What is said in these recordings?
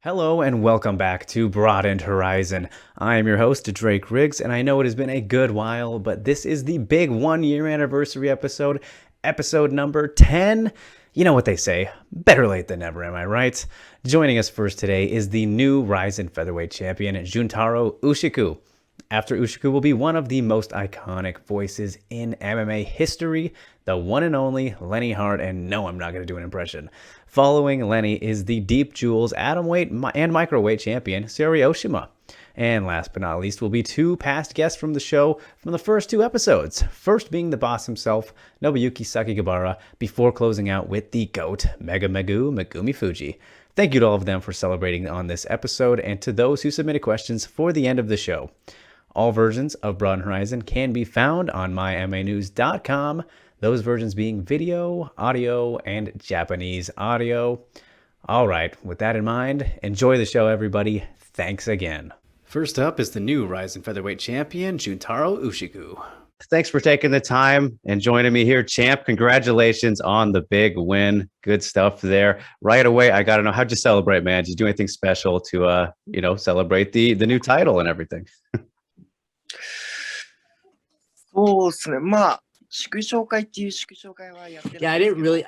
Hello and welcome back to Broadened Horizon. I am your host, Drake Riggs, and I know it has been a good while, but this is the big 1 year anniversary episode, episode number 10. You know what they say, better late than never, am I right? Joining us first today is the new Rizin featherweight champion, Juntaro Ushiku. After Ushiku will be one of the most iconic voices in MMA history, the one and only Lenne Hardt, and no, I'm not going to do an impression. Following Lenne is the Deep Jewels atomweight and microweight champion, Saori Oshima. And last but not least will be two past guests from the show from the first two episodes, first being the boss himself, Nobuyuki Sakakibara, before closing out with the GOAT, Megumi Fujii. Thank you to all of them for celebrating on this episode, and to those who submitted questions for the end of the show. All versions of Broadened Horizon can be found on MyMMANews.com, those versions being video, audio, and Japanese audio. All right, with that in mind, enjoy the show, everybody. Thanks again. First up is the new Rizin featherweight champion, Juntaro Ushiku. Thanks for taking the time and joining me here, champ. Congratulations on the big win. Good stuff there. Right away, I got to know, how'd you celebrate, man? Did you do anything special to, celebrate the new title and everything? そうですね。まあ、祝勝会っていう祝勝会はやってるんですけど。 Yeah, I didn't really.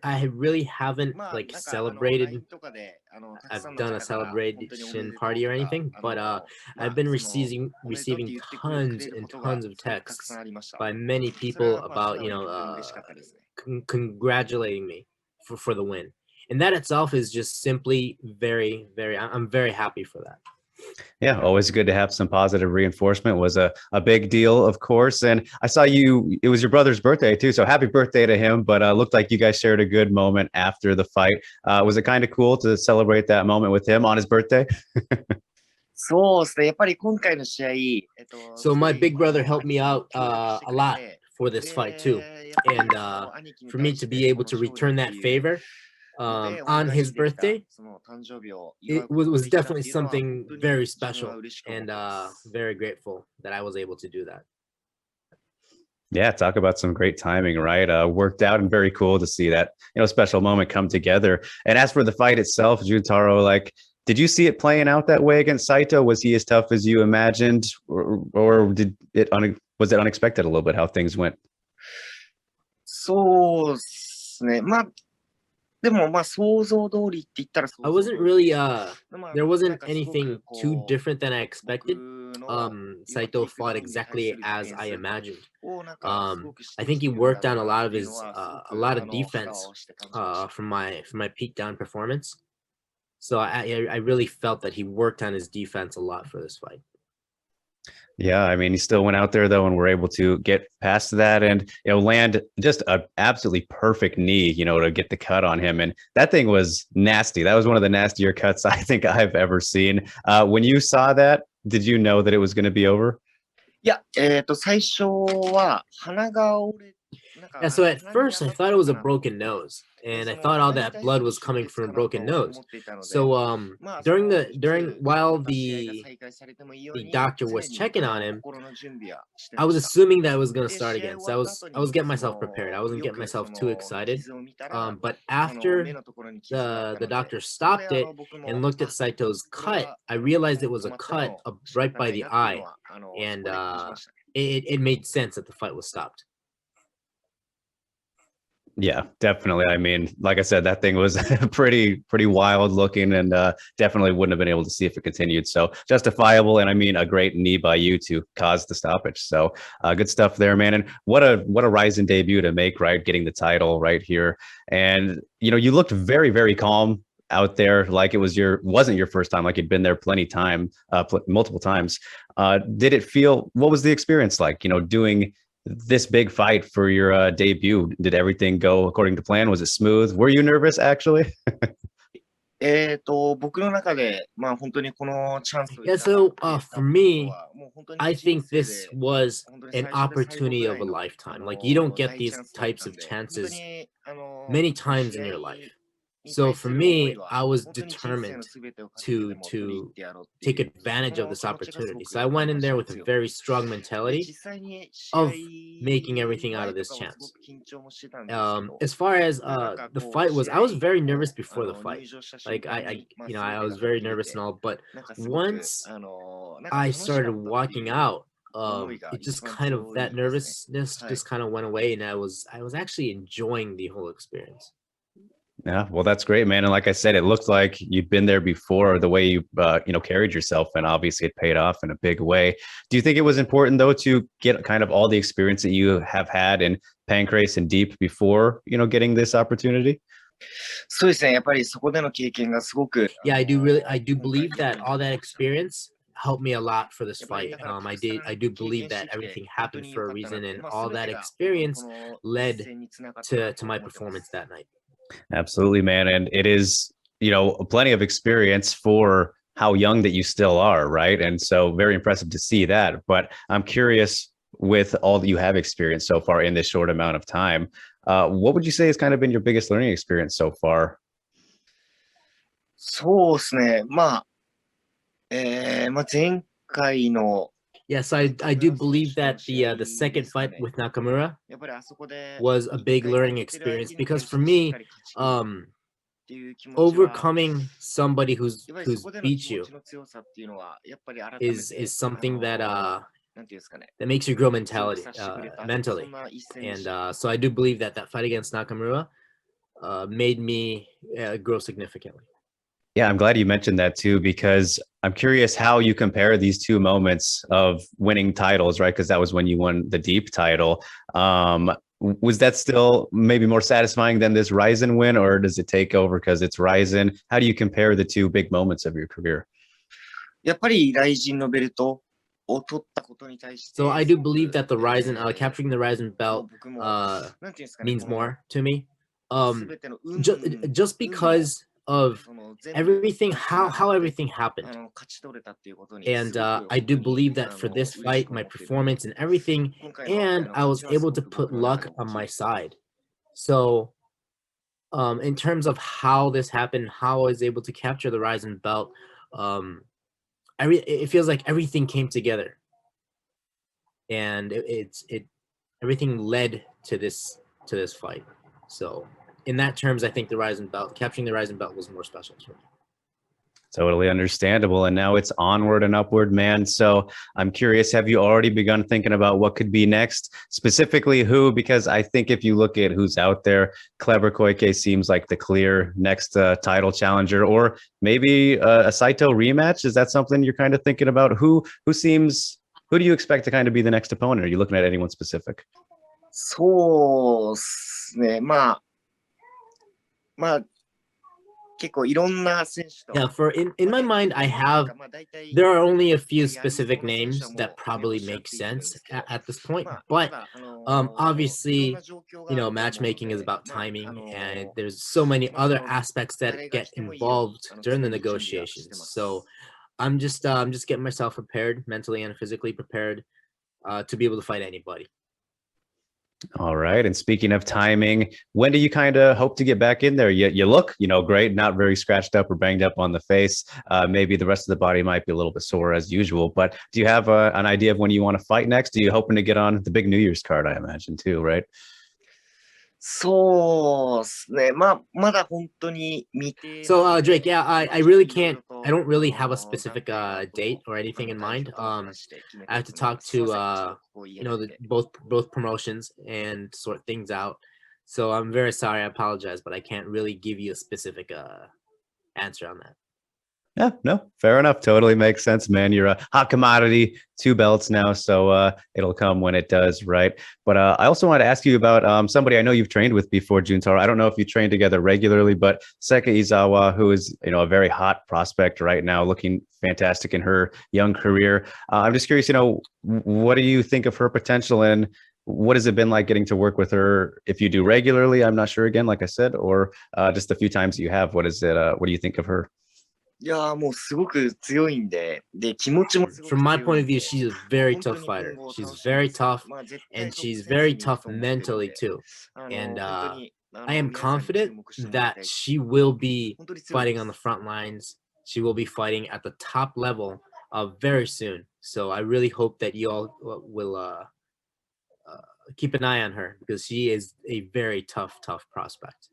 I really haven't like なんか celebrated. とかでたく I've さんの done a 方から本当におめでとう celebration party or とか anything, but ま I've あ been その receiving おめでとうって receiving 言ってくれ tons る and ことが tons of すごくたく texts さんありました。 by many それ people はまあ about すごい嬉しかったですね。 congratulating me for the win, and that itself is just simply I'm very happy for that. Yeah, always good to have some positive reinforcement. Was a big deal, of course. And I saw you, it was your brother's birthday too. So happy birthday to him. But looked like you guys shared a good moment after the fight. Was it kind of cool to celebrate that moment with him on his birthday? そうですね。やっぱり今回の試合、So my big brother helped me out a lot for this fight too, and for me to be able to return that favor on his birthday, it was definitely something very special, and very grateful that I was able to do that. Yeah, talk about some great timing, right? Worked out, and very cool to see that, special moment come together. And as for the fight itself, Juntaro, like, did you see it playing out that way against Saito? Was he as tough as you imagined, or was it unexpected a little bit how things went? そうですね。まあ、でもまあ想像通りって言ったら I wasn't really there wasn't anything too different than I expected. Saito fought exactly as I imagined. I think he worked on a lot of his a lot of defense from my peak down performance. So I really felt that he worked on his defense a lot for this fight. Yeah, I mean, he still went out there though, and were able to get past that, and land just a absolutely perfect knee, to get the cut on him, and that thing was nasty. That was one of the nastier cuts I think I've ever seen. When you saw that, did you know that it was going to be over? いや、最初は鼻が折れ Yeah, so at first I thought it was a broken nose, and I thought all that blood was coming from a broken nose. So while the doctor was checking on him, I was assuming that it was going to start again. So I was getting myself prepared. I wasn't getting myself too excited. But after the doctor stopped it and looked at Saito's cut, I realized it was a cut right by the eye, and it made sense that the fight was stopped. Yeah, definitely. I mean, like I said, that thing was pretty wild looking, and definitely wouldn't have been able to see if it continued. So justifiable, and I mean, a great knee by you to cause the stoppage. So good stuff there, man. And what a Rizin debut to make, right? Getting the title right here, and you looked very, very calm out there, like it wasn't your first time, like you'd been there multiple times. Did it feel? What was the experience like? Doing this big fight for your debut. Did everything go according to plan? Was it smooth? Were you nervous actually? 僕の中で、まあ本当にこのチャンスを Yeah, so for me, I think this was an opportunity of a lifetime. Like, you don't get these types of chances many times in your life. So for me, I was determined to take advantage of this opportunity. So I went in there with a very strong mentality of making everything out of this chance. As far as the fight was, I was very nervous before the fight. Like I was very nervous and all, but once I started walking out, it just kind of that nervousness just kind of went away, and I was actually enjoying the whole experience. Yeah, well, that's great, man. And like I said, it looked like you'd been there before. The way you, carried yourself, and obviously it paid off in a big way. Do you think it was important though to get kind of all the experience that you have had in Pancrase and Deep before, getting this opportunity? そうですね。やっぱりそこでの経験がすごく。Yeah, I do believe that all that experience helped me a lot for this fight. I do believe that everything happened for a reason, and all that experience led to my performance that night. Absolutely, man. And it is, plenty of experience for how young that you still are, right? And so very impressive to see that. But I'm curious, with all that you have experienced so far in this short amount of time, what would you say has kind of been your biggest learning experience so far? そうですね。前回の Yes, I do believe that the second fight with Nakamura was a big learning experience, because for me, overcoming somebody who's beat you is something that makes you grow mentally, and so I do believe that fight against Nakamura made me grow significantly. Yeah, I'm glad you mentioned that too, because I'm curious how you compare these two moments of winning titles, right? Because that was when you won the Deep title. Was that still maybe more satisfying than this RIZIN win, or does it take over because it's RIZIN? How do you compare the two big moments of your career? やっぱりRIZINのベルトを取ったことに対して。 So I do believe that the RIZIN, capturing the RIZIN belt, means more to me. Just because of everything, how everything happened. And I do believe that for this fight, my performance and everything, and I was able to put luck on my side. So in terms of how this happened, how I was able to capture the RIZIN belt, it feels like everything came together, and everything led to this fight. So in that terms, I think capturing the RIZIN belt was more special for me. Totally understandable. And now it's onward and upward, man. So I'm curious, have you already begun thinking about what could be next? Specifically who? Because I think if you look at who's out there, Clever Koike seems like the clear next title challenger, or maybe a Saito rematch. Is that something you're kind of thinking about? Who do you expect to kind of be the next opponent? Are you looking at anyone specific? そうですね。結構いろんな選手と。Yeah, in my mind, there are only a few specific names that probably make sense at this point, but obviously, matchmaking is about timing, and there's so many other aspects that get involved during the negotiations. So I'm just getting myself prepared, mentally and physically prepared, to be able to fight anybody. All right. And speaking of timing, when do you kind of hope to get back in there? You look, great, not very scratched up or banged up on the face. Maybe the rest of the body might be a little bit sore as usual, but do you have an idea of when you want to fight next? Are you hoping to get on the big New Year's card, I imagine, too, right? そうですね。まだ本当に未定。 So Drake, yeah, I really can't. I don't really have a specific date or anything in mind. I have to talk to both promotions and sort things out. So I'm very sorry. I apologize, but I can't really give you a specific answer on that. Yeah, no, fair enough. Totally makes sense, man. You're a hot commodity, 2 belts now, so it'll come when it does, right? But I also want to ask you about somebody I know you've trained with before, Juntaro. I don't know if you train together regularly, but Seka Izawa, who is a very hot prospect right now, looking fantastic in her young career. I'm just curious, what do you think of her potential, and what has it been like getting to work with her? If you do regularly, I'm not sure, again, like I said, or just a few times you have. What do you think of her? いやもうすごく強いんで、気持ちも。 From my point of view, she's a very tough fighter. She's very tough, and she's very tough mentally too. And I am confident that she will be fighting on the front lines. She will be fighting at the top level very soon. So I really hope that you all will keep an eye on her because she is a very tough prospect.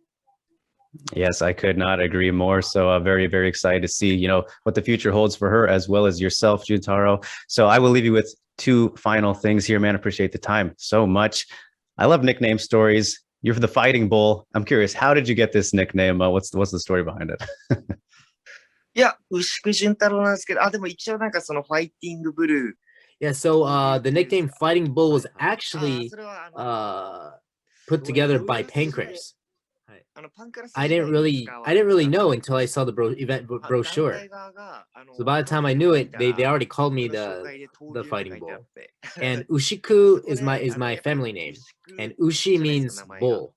Yes, I could not agree more. So very, very excited to see, what the future holds for her as well as yourself, Juntaro. So I will leave you with two final things here, man. Appreciate the time so much. I love nickname stories. You're the Fighting Bull. I'm curious, how did you get this nickname? What's the story behind it? いや、牛久潤太郎なんですけど、でも一応なんかそのファイティングブルー。Yeah, so the nickname Fighting Bull was actually put together by Pancrase. I didn't really know until I saw the event brochure. So by the time I knew it, they already called me the Fighting Bull. And Ushiku is my family name, and Ushi means bull.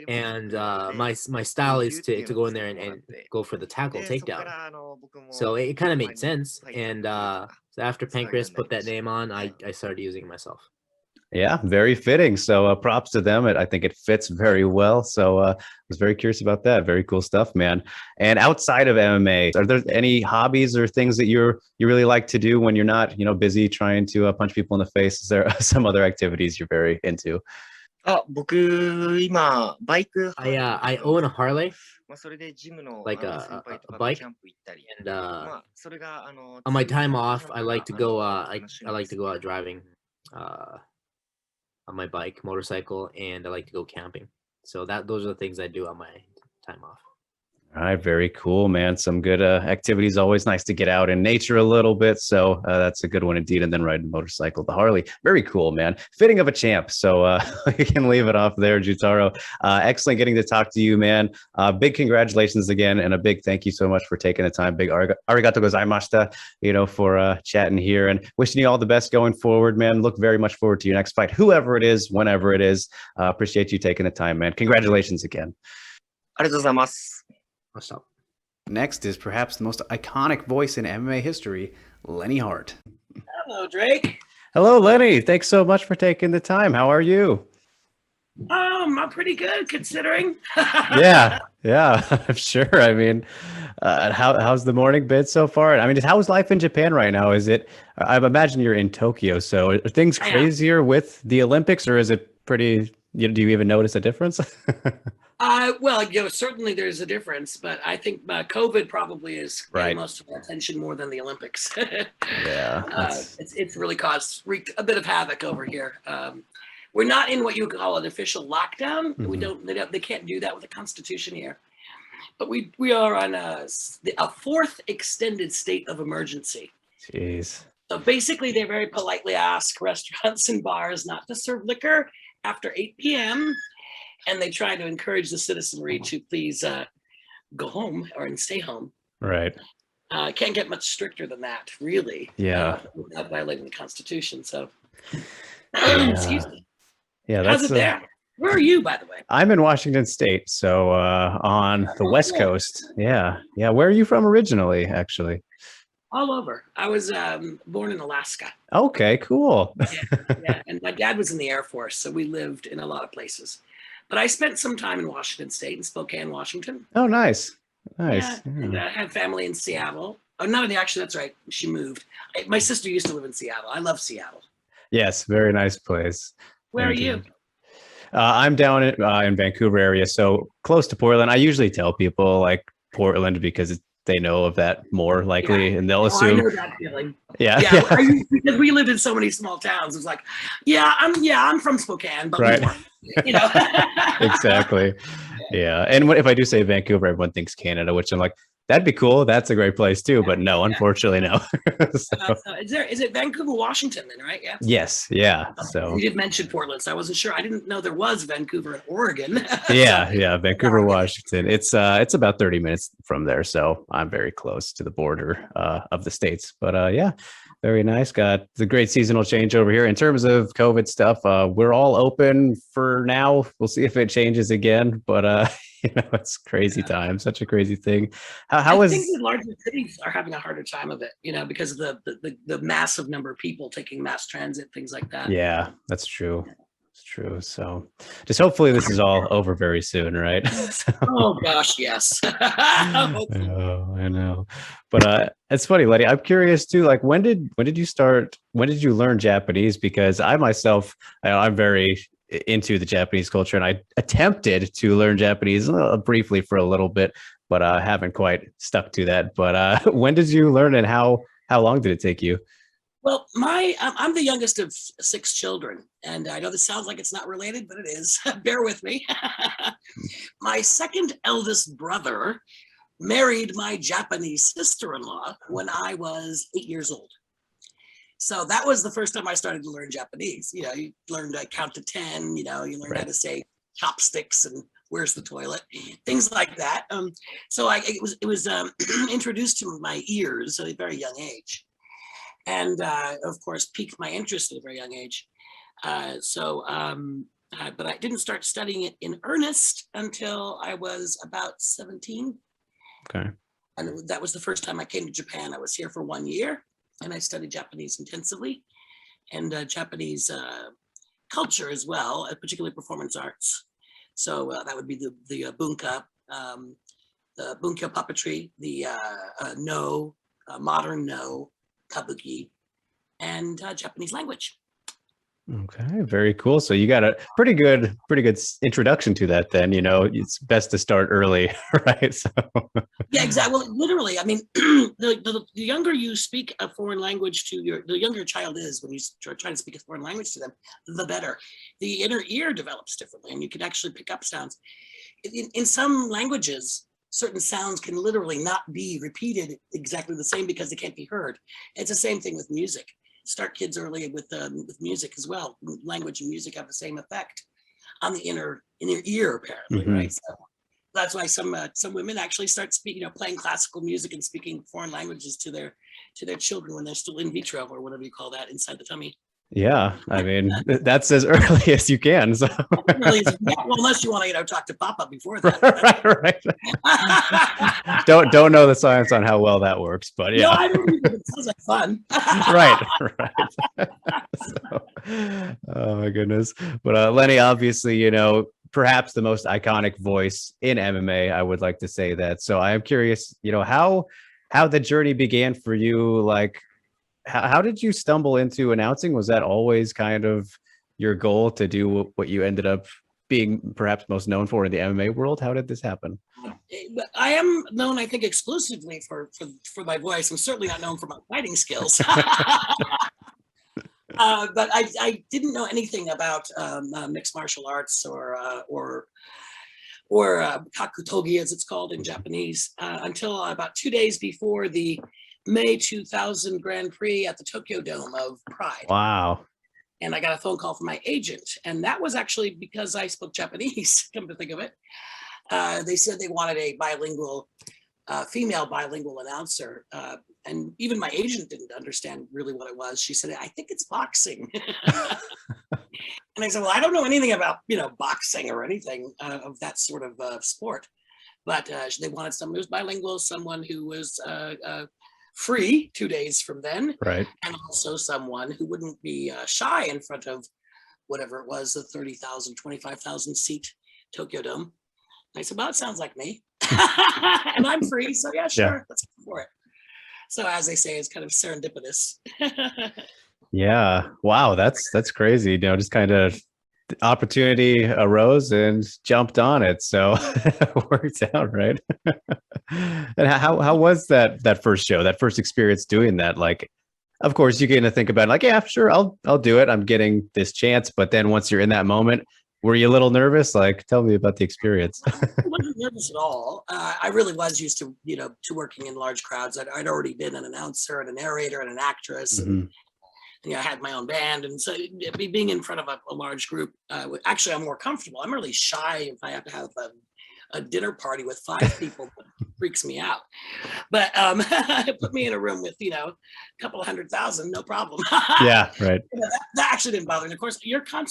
And my style is to go in there and go for the tackle takedown. So it kind of made sense. And so after Pancrase put that name on, I started using it myself. Yeah, very fitting. So props to them. I think it fits very well. So I was very curious about that. Very cool stuff, man. And outside of MMA, are there any hobbies or things that you really like to do when you're not, busy trying to punch people in the face? Is there some other activities you're very into? 僕、今、バイク。I own a Harley. それでジムの like a 先輩とか bike. キャンプ行ったり。And それがon my time off, I like to go I like to go out driving on my bike, motorcycle, and I like to go camping. So those are the things I do on my time off. All right, very cool, man. Some good activities. Always nice to get out in nature a little bit. So that's a good one indeed. And then riding a motorcycle, the Harley. Very cool, man. Fitting of a champ. So you can leave it off there, Juntaro. Excellent getting to talk to you, man. Big congratulations again. And a big thank you so much for taking the time. Big arigato gozaimashita, for chatting here and wishing you all the best going forward, man. Look very much forward to your next fight, whoever it is, whenever it is. Appreciate you taking the time, man. Congratulations again. ありがとうございます。What's up? Next is perhaps the most iconic voice in MMA history, Lenne Hardt. Hello, Drake. Hello, Lenny. Thanks so much for taking the time. How are you? I'm pretty good considering. yeah, I'm sure. I mean, how's the morning been so far? I mean, how's life in Japan right now? Is it? I imagine you're in Tokyo, so are things crazier with the Olympics, or is it pretty? Do you even notice a difference? Well, certainly there's a difference, but I think COVID probably is getting most of our attention more than the Olympics. Yeah, it's really wreaked a bit of havoc over here. We're not in what you would call an official lockdown. Mm-hmm. They can't do that with the Constitution here. But we are on a fourth extended state of emergency. Jeez. So basically, they very politely ask restaurants and bars not to serve liquor after 8 p.m. And they try to encourage the citizenry to please go home and stay home. Right. Can't get much stricter than that, really. Yeah. Without violating the Constitution. So, excuse me. Yeah, how's it there? Where are you, by the way? I'm in Washington State, so on the West Coast. Yeah. Where are you from originally, actually? All over. I was born in Alaska. Okay, cool. yeah, and my dad was in the Air Force, so we lived in a lot of places. But I spent some time in Washington State, in Spokane, Washington. Oh, nice. Yeah. And I have family in Seattle. Oh, no, actually, that's right. She moved. My sister used to live in Seattle. I love Seattle. Yes, very nice place. Where are you? I'm down in Vancouver area, so close to Portland. I usually tell people like Portland because they know of that more likely, and they'll assume. I know that feeling. Yeah. Because we lived in so many small towns. It's like, I'm from Spokane, but right. Exactly. Yeah. And if I do say Vancouver, everyone thinks Canada, which I'm like, that'd be cool. That's a great place too. But no, unfortunately, no. Is it Vancouver, Washington then, right? Yeah. Yes. Yeah. So you did mention Portland, so I wasn't sure. I didn't know there was Vancouver in Oregon. Yeah. Vancouver, Washington. It's about 30 minutes from there. So I'm very close to the border of the States. But yeah, very nice. Got the great seasonal change over here. In terms of COVID stuff, we're all open for now. We'll see if it changes again. But it's crazy time, such a crazy thing. I think the larger cities are having a harder time of it, because of the massive number of people taking mass transit, things like that. Yeah, that's true. It's true. So just hopefully this is all over very soon, right? Oh gosh, yes. I know. But it's funny, Letty. I'm curious too. Like, when did you learn Japanese? Because I myself, I'm very into the Japanese culture, and I attempted to learn Japanese briefly for a little bit, but I haven't quite stuck to that. But when did you learn, and how long did it take you? Well, I'm the youngest of 6 children, and I know this sounds like it's not related, but it is. Bear with me. My second eldest brother married my Japanese sister-in-law when I was 8 years old. So that was the first time I started to learn Japanese. You know, you learn to count to 10, you know, you learn how to say chopsticks and where's the toilet, things like that. So it was introduced to my ears at a very young age. And of course, piqued my interest at a very young age. But I didn't start studying it in earnest until I was about 17. Okay. And that was the first time I came to Japan. I was here for 1 year, and I studied Japanese intensively, and Japanese culture as well, particularly performance arts. So that would be the bunka puppetry, the modern no, kabuki, and Japanese language. Okay, very cool. So you got a pretty good introduction to that then. You know, it's best to start early, right? So yeah, exactly. Well, literally, I mean, the younger you speak a foreign language to the younger your child is when you try to speak a foreign language to them, the better. The inner ear develops differently, and you can actually pick up sounds. In some languages, certain sounds can literally not be repeated exactly the same because they can't be heard. It's the same thing with music. Start kids early with music as well. Language and music have the same effect on the inner ear, apparently, right? So that's why some women actually start speaking, playing classical music and speaking foreign languages to their children when they're still in vitro, or whatever you call that, inside the tummy. Yeah, I mean, that's as early as you can. So. Well, unless you want to, talk to Papa before that. right. Don't know the science on how well that works, but yeah. No, I don't either. It sounds like fun. right. So, oh my goodness. But Lenny, obviously, perhaps the most iconic voice in MMA, I would like to say that. So I am curious, how the journey began for you. Like, how did you stumble into announcing? Was that always kind of your goal to do what you ended up being perhaps most known for in the MMA world? How did this happen? I am known, I think, exclusively for my voice. I'm certainly not known for my fighting skills. But I didn't know anything about mixed martial arts or kakutogi, as it's called in Japanese, until about 2 days before the May 2000 Grand Prix at the Tokyo Dome of Pride. Wow. And I got a phone call from my agent, and that was actually because I spoke Japanese, come to think of it. They said they wanted a female bilingual announcer. And even my agent didn't understand really what it was. She said, I think it's boxing. And I said, well, I don't know anything about, boxing or anything of that sort of sport. But they wanted someone who was bilingual, someone who was free 2 days from then, right? And also someone who wouldn't be shy in front of whatever it was, the 30,000, 25,000 seat Tokyo Dome. And I said, well, it sounds like me. And I'm free, so yeah, sure, let's go for it. So as they say, it's kind of serendipitous. Yeah. Wow, that's crazy. Just kind of the opportunity arose and jumped on it. So it worked out, right? And how was that first show, that first experience doing that? Like, of course, you get to think about it, like, yeah, sure, I'll do it. I'm getting this chance. But then once you're in that moment, were you a little nervous? Like, tell me about the experience. I wasn't nervous at all. I really was used to, to working in large crowds. I'd already been an announcer and a narrator and an actress. And I had my own band, and so being in front of a large group, actually, I'm more comfortable. I'm really shy if I have to have a dinner party with 5 people. It freaks me out. But put me in a room with a couple of 100,000, no problem. Yeah, right. That actually didn't bother me. Of course,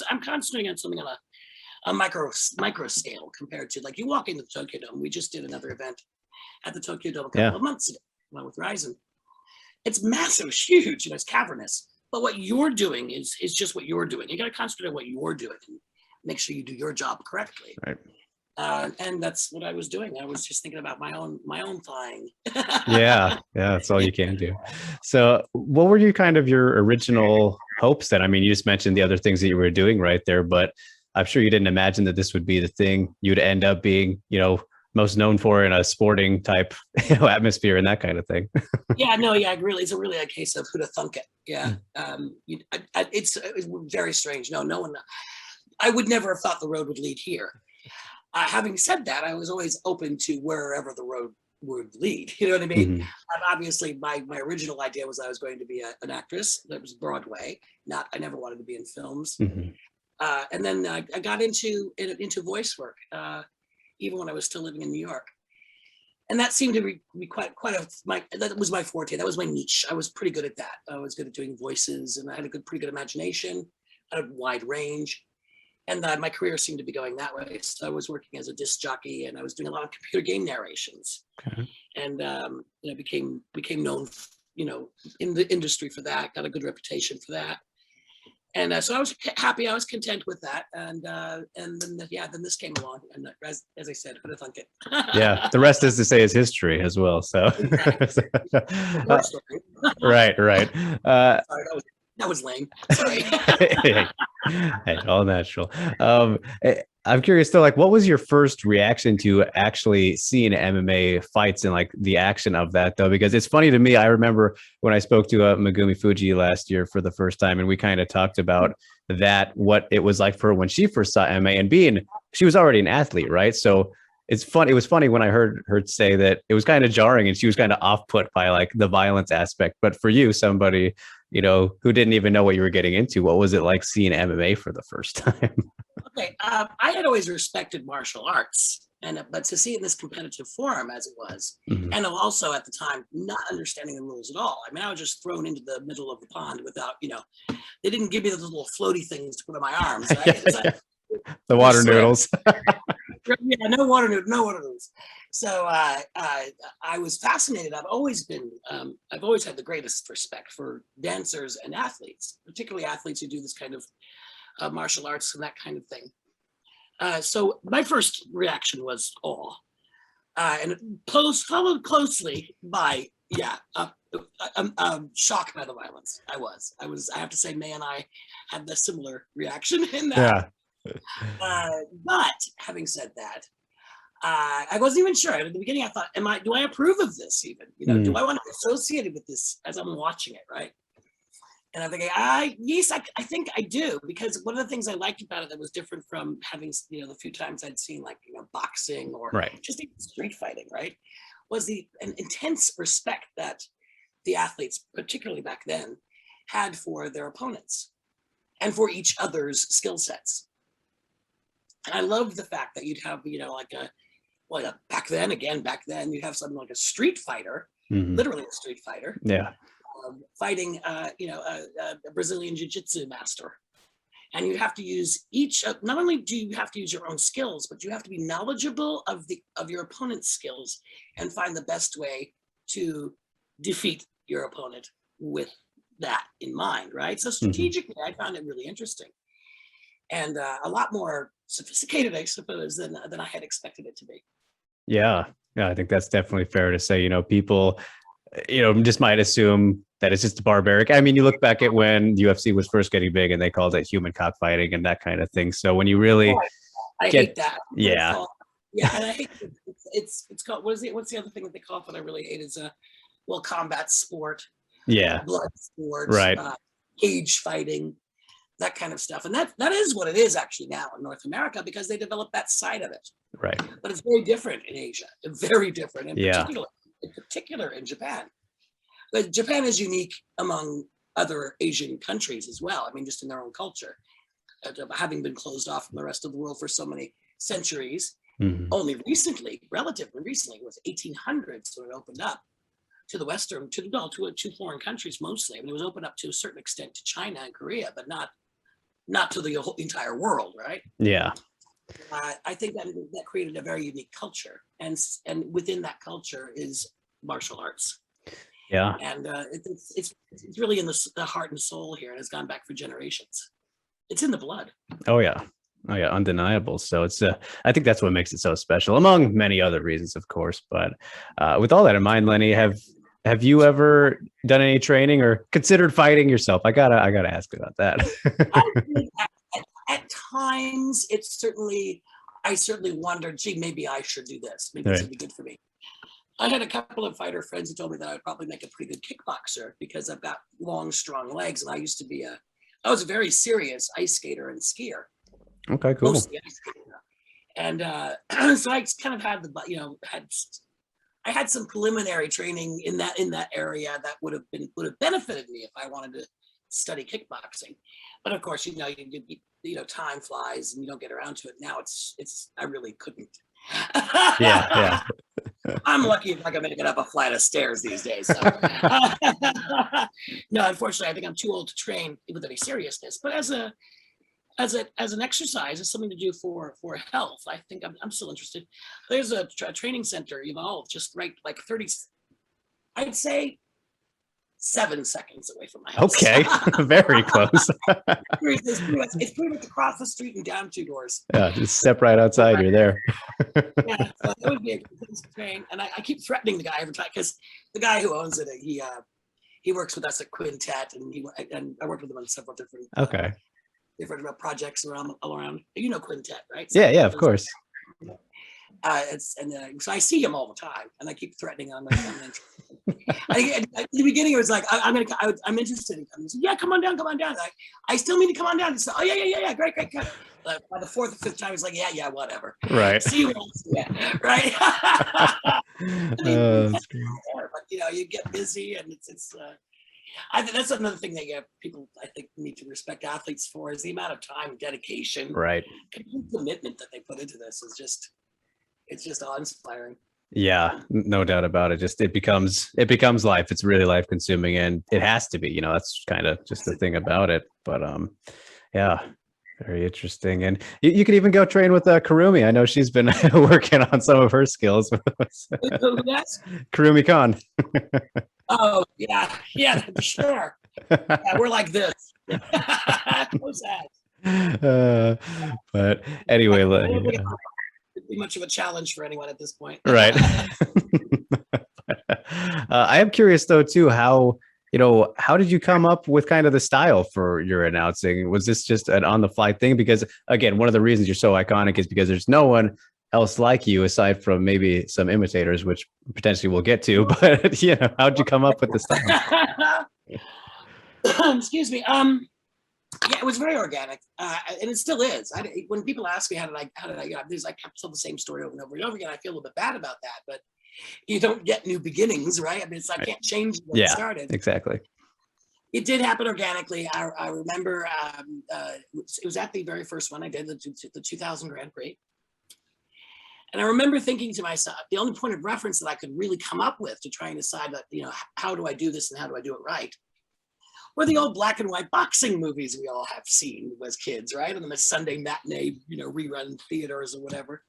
I'm concentrating on something on a micro scale compared to, like, you walk into the Tokyo Dome. We just did another event at the Tokyo Dome a couple of months ago with RIZIN. It's massive, it's huge, it's cavernous. but what you're doing is just what you're doing. You got to concentrate on what you're doing and make sure you do your job correctly. Right. And that's what I was doing. I was just thinking about my own flying. Yeah, that's all you can do. So what were your original hopes then? I mean, you just mentioned the other things that you were doing right there, but I'm sure you didn't imagine that this would be the thing you'd end up being, most known for in a sporting type, atmosphere and that kind of thing. Yeah, no, yeah, really, it's really a case of who'd have thunk it. Yeah, it's very strange. No one. I would never have thought the road would lead here. Having said that, I was always open to wherever the road would lead. You know what I mean? Obviously, my original idea was I was going to be an actress. That was Broadway. I never wanted to be in films. And then I got into voice work, even when I was still living in New York. And that seemed to be quite that was my forte. That was my niche. I was pretty good at that. I was good at doing voices, and I had a pretty good imagination. I had a wide range. And my career seemed to be going that way. So I was working as a disc jockey, and I was doing a lot of computer game narrations. Okay. And became known, in the industry for that. Got a good reputation for that. And so I was happy. I was content with that. And then this came along. And as I said, who'd have thunk it? Yeah, the rest is to say is history as well. So, right. Sorry, that was lame. Sorry. Hey, all natural. I'm curious though, what was your first reaction to actually seeing MMA fights and the action of that though? Because it's funny to me. I remember when I spoke to Megumi Fujii last year for the first time, and we kind of talked about what it was like for her when she first saw MMA, and she was already an athlete, right? So it's funny. It was funny when I heard her say that it was kind of jarring and she was kind of off put by the violence aspect. But for you, somebody, who didn't even know what you were getting into, what was it like seeing MMA for the first time? Okay. I had always respected martial arts, but to see it in this competitive form as it was, and also at the time, not understanding the rules at all. I mean, I was just thrown into the middle of the pond without, they didn't give me those little floaty things to put on my arms. Right? The water noodles. Yeah, no water noodles. So I was fascinated. I've always had the greatest respect for dancers and athletes, particularly athletes who do this kind of martial arts and that kind of thing. So my first reaction was awe, and followed closely by I'm shocked by the violence. I have to say, May and I had the similar reaction in that. Yeah. But having said that, I wasn't even sure. At the beginning, I thought, do I approve of this even? Do I want to be associated with this as I'm watching it, right? And I'm thinking, yes, I think I do, because one of the things I liked about it that was different from having, the few times I'd seen boxing or just even street fighting, right, was an intense respect that the athletes, particularly back then, had for their opponents and for each other's skill sets. And I loved the fact that you'd have, back then you'd have something like a street fighter, literally a street fighter. Yeah. Fighting, a Brazilian jiu-jitsu master. And you have to use not only do you have to use your own skills, but you have to be knowledgeable of your opponent's skills and find the best way to defeat your opponent with that in mind, right? So strategically, I found it really interesting. And a lot more sophisticated, I suppose, than I had expected it to be. Yeah, I think that's definitely fair to say. People, just might assume that it's just barbaric. I mean, you look back at when UFC was first getting big, and they called it human cockfighting and that kind of thing. So when you really, I hate that. Yeah, and I hate it's called. What's the other thing that they call it that I really hate is combat sport. Yeah, blood sport, right? Cage fighting. That kind of stuff. And that is what it is actually now in North America, because they developed that side of it. Right. But it's very different in Asia, very different, in particular in Japan. But Japan is unique among other Asian countries as well. I mean, just in their own culture, having been closed off from the rest of the world for so many centuries. Only relatively recently, was 1800s when it opened up to the Western, to foreign countries mostly. I mean, it was opened up to a certain extent to China and Korea, but not to the whole entire world, right? Yeah. I think that created a very unique culture, and within that culture is martial arts. Yeah. And it's really in the heart and soul here, and it's gone back for generations. It's in the blood. Oh yeah. Oh yeah, undeniable. So it's I think that's what makes it so special, among many other reasons, of course. But with all that in mind, Lenny, have you ever done any training or considered fighting yourself? I gotta ask about that. At times, I certainly wondered, gee, maybe I should do this. Maybe this would be good for me. I had a couple of fighter friends who told me that I would probably make a pretty good kickboxer because I've got long, strong legs, and I was a very serious ice skater and skier. Okay, cool. Mostly ice skater. And so I kind of had I had some preliminary training in that area that would have benefited me if I wanted to study kickboxing. But of course, you time flies and you don't get around to it. Now I really couldn't. Yeah. I'm lucky if I can make it up a flight of stairs these days. So. No, unfortunately, I think I'm too old to train with any seriousness. But as an exercise, as something to do for health, I think I'm still interested. There's a training center evolved just right like 30, I'd say 7 seconds away from my house. Okay, very close. It's pretty much across the street and down 2 doors. Yeah, just step right outside. You're there. Yeah, so that would be a good place to train. And I keep threatening the guy every time because the guy who owns it, he works with us at Quintet, and I worked with him on several different different projects all around. You know Quintet, right? So yeah, of course. So I see him all the time, and I keep threatening him. At the beginning, it was like, I'm interested in coming. He said, yeah, come on down. I still need to come on down. He said, oh yeah, great. By the 4th or 5th time, he's like, yeah, whatever. Right. See you once, right. But you get busy, and I think that's another thing that people I think need to respect athletes for is the amount of time and dedication, right, commitment that they put into this is just. It's just awe-inspiring. Yeah, no doubt about it. Just it becomes life. It's really life consuming, and it has to be. That's kind of just the thing about it. But yeah, very interesting. And you could even go train with Kurumi. I know she's been working on some of her skills. Yes. Kurumi Khan. Oh yeah, sure. Yeah, we're like this. What's that? But anyway, It'd be much of a challenge for anyone at this point. Right. I am curious though too, how did you come up with kind of the style for your announcing? Was this just an on the fly thing? Because again, one of the reasons you're so iconic is because there's no one else like you aside from maybe some imitators, which potentially we'll get to. But how'd you come up with the style? Excuse me. Yeah, it was very organic, and it still is. When people ask me how did I I tell the same story over and over and over again. I feel a little bit bad about that, but you don't get new beginnings, right? I mean, I can't change what it started. Exactly. It did happen organically. I remember it was at the very first one I did, the 2000 Grand Prix, and I remember thinking to myself, the only point of reference that I could really come up with to try and decide that how do I do this and how do I do it right. Were the old black and white boxing movies we all have seen as kids, right? And the Sunday matinee, rerun theaters or whatever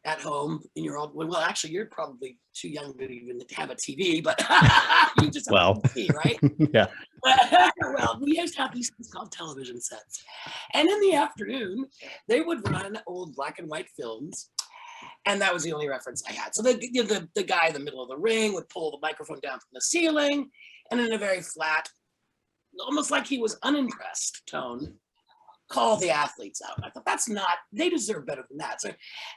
at home in your old. Well, actually, you're probably too young to even have a TV, but you just have a TV, right? Yeah. Well, we used to have these things called television sets, and in the afternoon, they would run old black and white films. And that was the only reference I had. So the guy in the middle of the ring would pull the microphone down from the ceiling, and in a very flat, almost like he was unimpressed tone, call the athletes out. And I thought they deserve better than that. So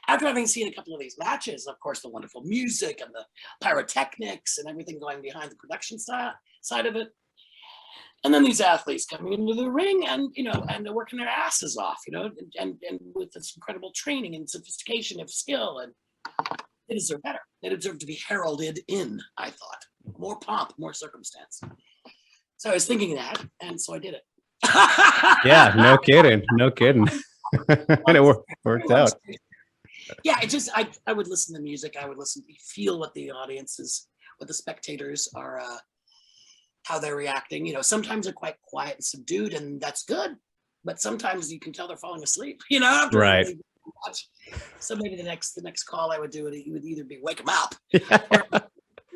after having seen a couple of these matches, of course, the wonderful music and the pyrotechnics and everything going behind the production side of it. And then these athletes coming into the ring and they're working their asses off, and with this incredible training and sophistication of skill, and they deserve better. They deserve to be heralded in, I thought. More pomp, more circumstance. So I was thinking that, and so I did it. Yeah, no kidding. And it worked out. Yeah, I would listen to music. I would feel what the what the spectators are, how they're reacting. Sometimes they're quite quiet and subdued, and that's good. But sometimes you can tell they're falling asleep. Right. So maybe the next call I would do it would either be wake them up.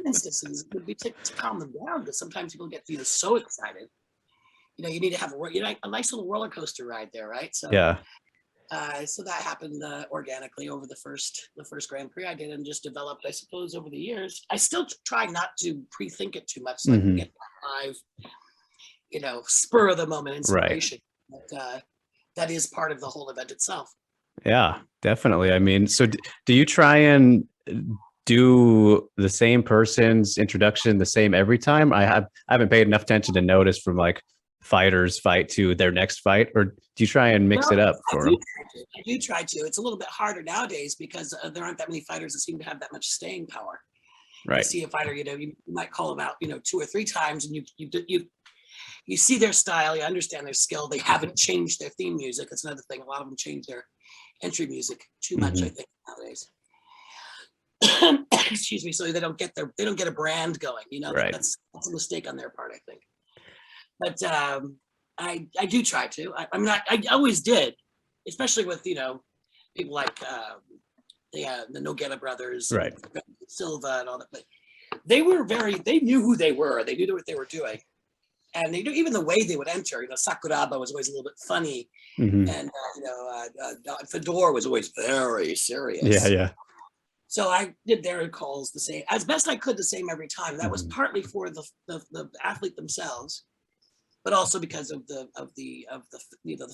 instances would be to calm them down, because sometimes people get so excited. You need to have a nice little roller coaster ride there, right? So Yeah. So that happened organically over the first Grand Prix I did, and just developed, I suppose, over the years. I still try not to pre-think it too much, so I can get that live, spur of the moment inspiration. Right. But that is part of the whole event itself. Yeah, definitely. I mean, so do you try and do the same person's introduction the same every time? I haven't paid enough attention to notice from like fighters fight to their next fight, or do you try and mix it up for them? I do try to. It's a little bit harder nowadays because there aren't that many fighters that seem to have that much staying power. Right. You see a fighter, you might call them out, 2 or 3 times, and you see their style, you understand their skill. They haven't changed their theme music. That's another thing. A lot of them change their entry music too much, I think, nowadays. Excuse me. So they don't get a brand going. Right. That's a mistake on their part, I think. But I do try to. I always did, especially with people like the Nogueira brothers, right, Silva, and all that. But they knew who they were. They knew what they were doing, and they knew even the way they would enter. Sakuraba was always a little bit funny, and Fedor was always very serious. Yeah. So I did their calls the same, as best I could, the same every time. That was partly for the athlete themselves, but also because of the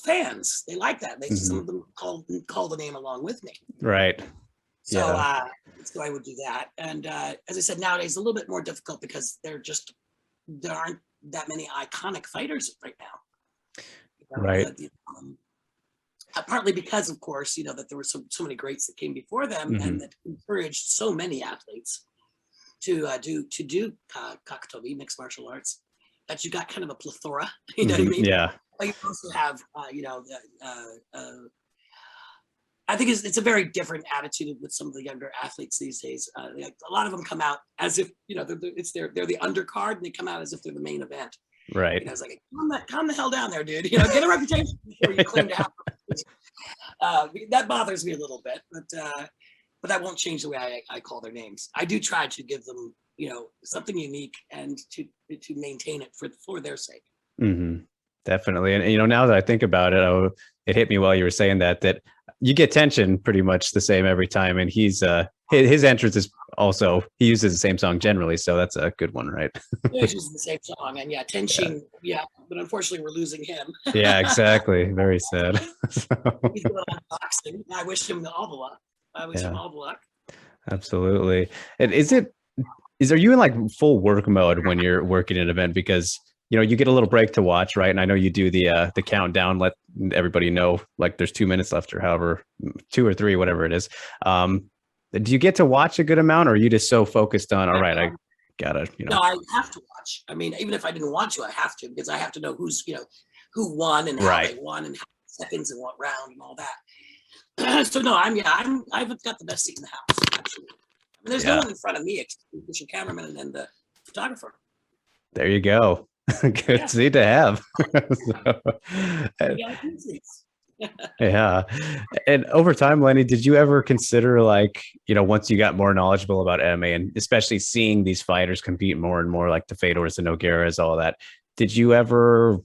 fans. They like that. Some of them call the name along with me. Right. So so I would do that. And as I said, nowadays it's a little bit more difficult because there aren't that many iconic fighters right now. Right. Partly because, of course, that there were so many greats that came before them, and that encouraged so many athletes to do kakatobi, mixed martial arts, that you got kind of a plethora. You know what I mean? Yeah. But you also have, I think it's a very different attitude with some of the younger athletes these days. A lot of them come out as if they're the undercard, and they come out as if they're the main event. Right. It's like, calm the hell down there, dude. Get a reputation before you claim to have. That bothers me a little bit, but that won't change the way I call their names. I do try to give them something unique, and to maintain it for their sake. Definitely. And now that I think about it, it hit me while you were saying that you get tension pretty much the same every time, and he's his entrance is also, he uses the same song generally, so that's a good one, right? He uses the same song, and Tenshin, but unfortunately we're losing him. Yeah, exactly. Very sad. He's going on boxing. I wish him all the luck. Him all the luck. Absolutely. And are you in like full work mode when you're working an event? Because you get a little break to watch, right? And I know you do the countdown, let everybody know like there's 2 minutes left, or however, 2 or 3, whatever it is. Do you get to watch a good amount, or are you just so focused on, all right, I gotta, No, I have to watch. I mean, even if I didn't want to, I have to, because I have to know who won and how they won, and how seconds and what round and all that. So no, I've got the best seat in the house. Absolutely. I mean, there's no one in front of me except the cameraman and the photographer. There you go. Good seat to have. Yeah. And over time, Lenny, did you ever consider, like, once you got more knowledgeable about MMA, and especially seeing these fighters compete more and more, like the Fedors and Nogueiras, all that, did you ever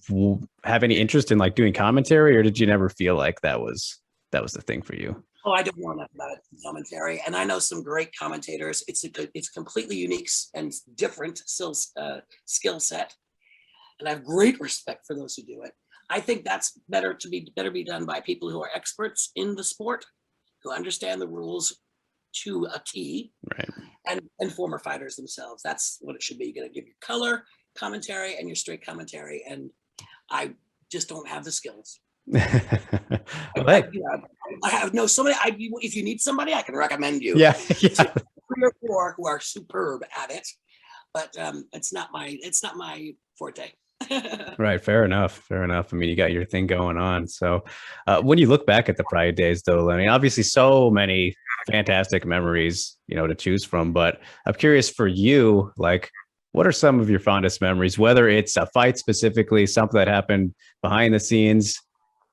have any interest in like doing commentary, or did you never feel like that was the thing for you? Oh, I don't know enough about it, commentary, and I know some great commentators. It's a completely unique and different skill set, and I have great respect for those who do it. I think that's better be done by people who are experts in the sport, who understand the rules to a T, right? And former fighters themselves. That's what it should be. You're going to give your color commentary and your straight commentary, and I just don't have the skills. I have somebody. If you need somebody, I can recommend you. Yeah. 3 or 4 who are superb at it, but it's not my forte. Right. Fair enough. I mean, you got your thing going on. So when you look back at the Pride days, though, I mean, obviously so many fantastic memories, to choose from, but I'm curious for you, like, what are some of your fondest memories, whether it's a fight specifically, something that happened behind the scenes?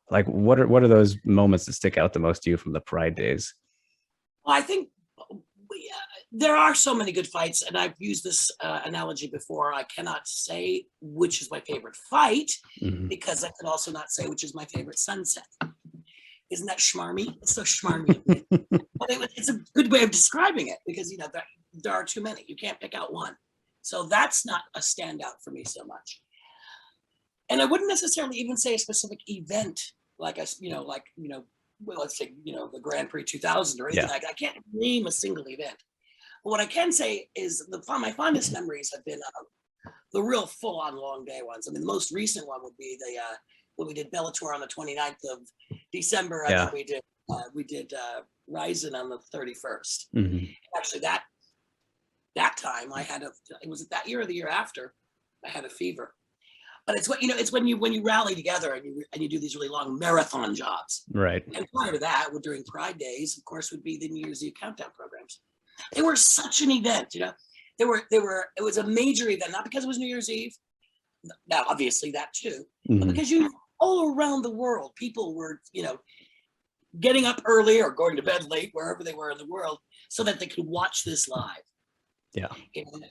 Like, what are those moments that stick out the most to you from the Pride days? Well, I think There are so many good fights, and I've used this analogy before. I cannot say which is my favorite fight because I can also not say which is my favorite sunset. Isn't that schmarmy? It's so schmarmy. But it's a good way of describing it because, you know, there are too many. You can't pick out one. So that's not a standout for me so much. And I wouldn't necessarily even say a specific event, like well, let's say, you know, the Grand Prix 2000 or anything like that. I can't name a single event. But what I can say is my fondest memories have been the real full-on long day ones. I mean, the most recent one would be when we did Bellator on the 29th of December, and then we did RIZIN on the 31st. Actually, that time I had it was that year or the year after, I had a fever. But it's what, you know, it's when you rally together and you do these really long marathon jobs. Right. And prior to that, during Pride Days, of course, would be the New Year's Eve countdown programs. They were such an event, you know. It was a major event, not because it was New Year's Eve. Now, obviously that too, but because all around the world, people were, you know, getting up early or going to bed late, wherever they were in the world, so that they could watch this live. Yeah.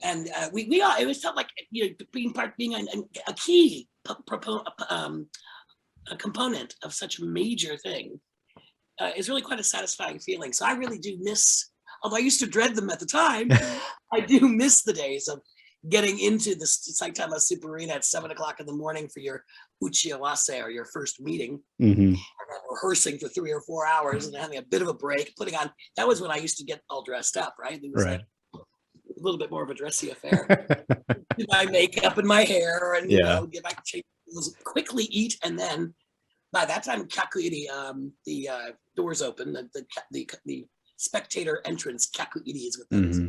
And it was felt like, you know, being a key a component of such a major thing is really quite a satisfying feeling. So I really do miss, although I used to dread them at the time, I do miss the days of getting into the Saitama Super Arena at 7 o'clock in the morning for your uchiawase or your first meeting, and then rehearsing for 3 or 4 hours and having a bit of a break, putting on, that was when I used to get all dressed up, right? It was like a little bit more of a dressy affair. Do my makeup and my hair and, you know, get my changes, quickly eat, and then by that time, kakuiri, the doors open, the spectator entrance, kakuiri is what that is.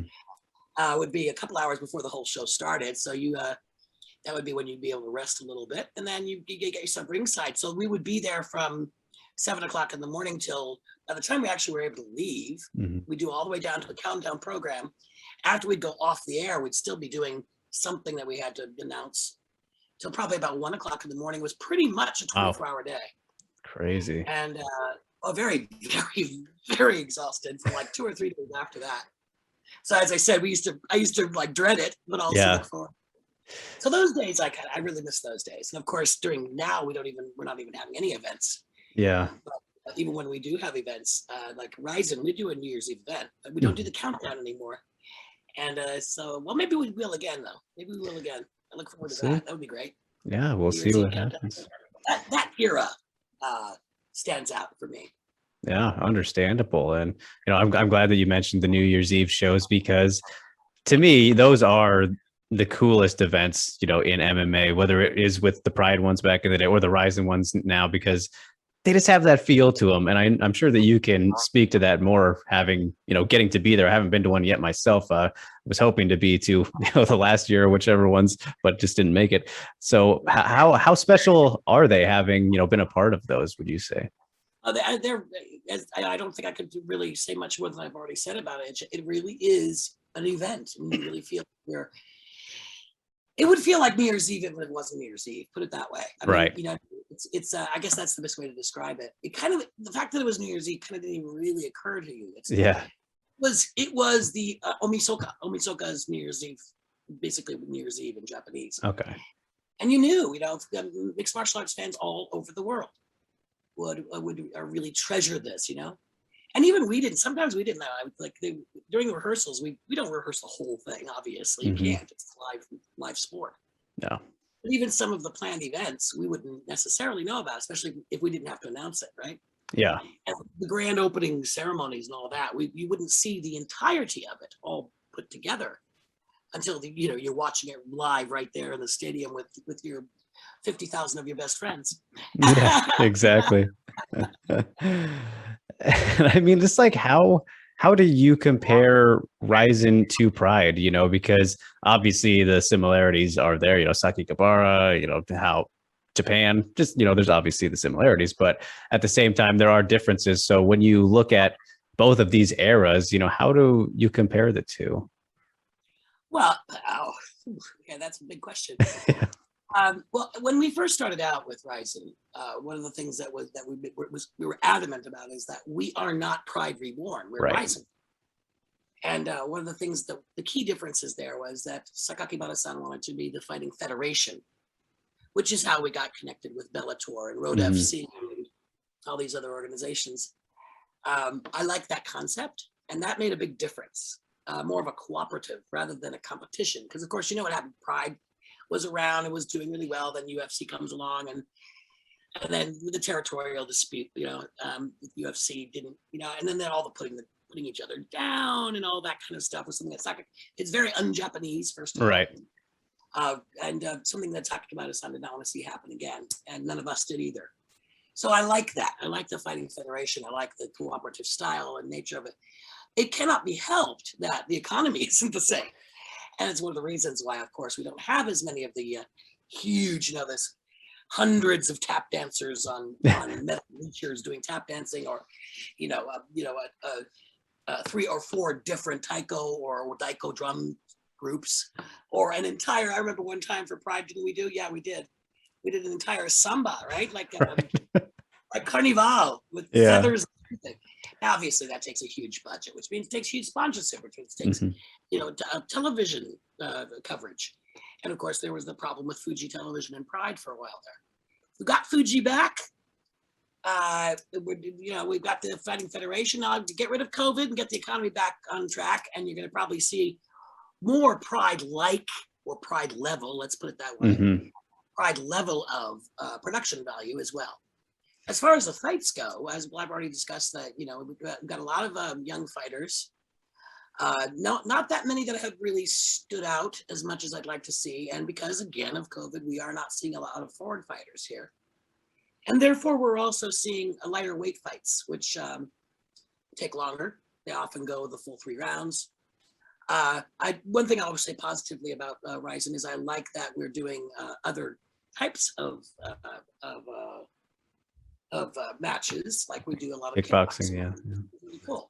Would be a couple hours before the whole show started. So that would be when you'd be able to rest a little bit, and then you get yourself ringside. So we would be there from 7 o'clock in the morning till, by the time we actually were able to leave, we do all the way down to the countdown program. After we'd go off the air, we'd still be doing something that we had to announce till probably about 1 o'clock in the morning. It was pretty much a 24-hour day. Crazy. And very, very, very exhausted for like 2 or 3 days after that. So as I said, I used to like dread it, but also look forward. So those days, I really miss those days. And of course, we're not even having any events. Yeah. But even when we do have events, like RIZIN, we do a New Year's Eve event, but we don't do the countdown anymore. And well, maybe we will again, though. Maybe we will again. I look forward to that. That would be great. Yeah, we'll see what happens. That era stands out for me. Yeah, understandable. And, you know, I'm glad that you mentioned the New Year's Eve shows, because to me, those are the coolest events, you know, in MMA, whether it is with the Pride ones back in the day or the RIZIN ones now, because they just have that feel to them. And I'm sure that you can speak to that more, having, you know, getting to be there. I haven't been to one yet myself. Was hoping to be to, you know, the last year or whichever ones, but just didn't make it. So how special are they, having, you know, been a part of those, would you say? I don't think I could really say much more than I've already said about it. It really is an event, and you really feel it would feel like New Year's Eve if it wasn't New Year's Eve. Put it that way. I mean, you know, it's. I guess that's the best way to describe it. It kind of, the fact that it was New Year's Eve kind of didn't even really occur to you. It was the Omisoka. Omisoka is New Year's Eve, basically New Year's Eve in Japanese. Okay. And you knew, you know, mixed martial arts fans all over the world would really treasure this, you know. And even sometimes we didn't know, like during rehearsals, we don't rehearse the whole thing, obviously. You can't, it's live sport. No. But even some of the planned events, we wouldn't necessarily know about, especially if we didn't have to announce it, right? Yeah. And the grand opening ceremonies and all that, you wouldn't see the entirety of it all put together until you know, you're watching it live right there in the stadium with your 50,000 of your best friends. Yeah, exactly. I mean, just like how do you compare RIZIN to Pride, you know, because obviously the similarities are there, you know, Sakakibara, you know, how Japan, just, you know, there's obviously the similarities, but at the same time, there are differences. So when you look at both of these eras, you know, how do you compare the two? Well, yeah, that's a big question. Well, when we first started out with RIZIN, one of the things that we were adamant about is that we are not Pride Reborn. We're RIZIN. And one of the things, the key differences there was that Sakakibara-san wanted to be the fighting federation, which is how we got connected with Bellator and Road FC and all these other organizations. I like that concept, and that made a big difference. More of a cooperative rather than a competition. Because of course, you know what happened. Pride was around and was doing really well. Then UFC comes along, and then with the territorial dispute, UFC didn't, and then all the putting each other down and all that kind of stuff was something that's not. It's very un-Japanese, first of all. Right. And something that Sakakibara-san did not want to see happen again, and none of us did either. So I like that. I like the fighting federation. I like the cooperative style and nature of it. It cannot be helped that the economy isn't the same. And it's one of the reasons why, of course, we don't have as many of the huge, there's hundreds of tap dancers on metal bleachers doing tap dancing, or, 3 or 4 different taiko or daiko drum groups, or an entire, I remember one time for Pride, didn't we do? Yeah, we did. We did an entire samba, right? Like Carnival with feathers and everything. Now, obviously, that takes a huge budget, which means it takes huge sponsorship, which means it takes, television coverage. And of course, there was the problem with Fuji Television and Pride for a while there. We got Fuji back. We've got the Fighting Federation now to get rid of COVID and get the economy back on track. And you're going to probably see more Pride-like or Pride level, let's put it that way, Pride level of production value as well. As far as the fights go, as I've already discussed, that we've got a lot of young fighters. Not that many that have really stood out as much as I'd like to see, and because again of COVID, we are not seeing a lot of foreign fighters here, and therefore we're also seeing lighter weight fights, which take longer. They often go the full 3 rounds. One thing I will say positively about RIZIN is I like that we're doing other types of matches, like we do a lot of kickboxing. Yeah. Really cool.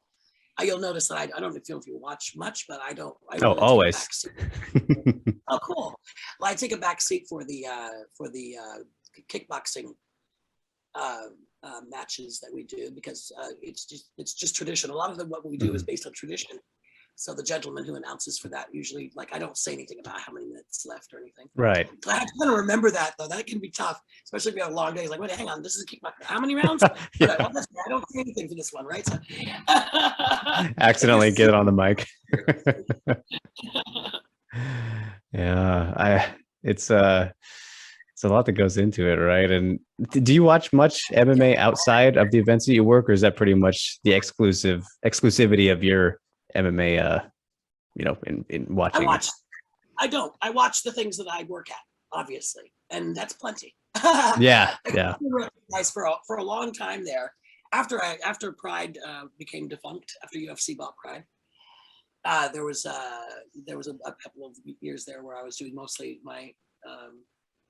You'll notice that I don't know if you watch much, but I don't. Always. Oh, cool. Well, I take a back seat for the kickboxing matches that we do, because it's just tradition. A lot of what we do is based on tradition. So the gentleman who announces for that usually, I don't say anything about how many minutes left or anything. Right. So I have to kind of remember that, though. That can be tough, especially if you have a long day. Wait, hang on, this is a kickboxing. How many rounds? I don't say anything for this one, right? So, accidentally get it on the mic. Yeah, it's a lot that goes into it, right? And do you watch much MMA outside of the events that you work, or is that pretty much the exclusivity of your MMA, in watching? I watch the things that I work at, obviously, and that's plenty. Yeah. For a long time there, after Pride became defunct, after UFC bought Pride, there was a couple of years there where I was doing mostly my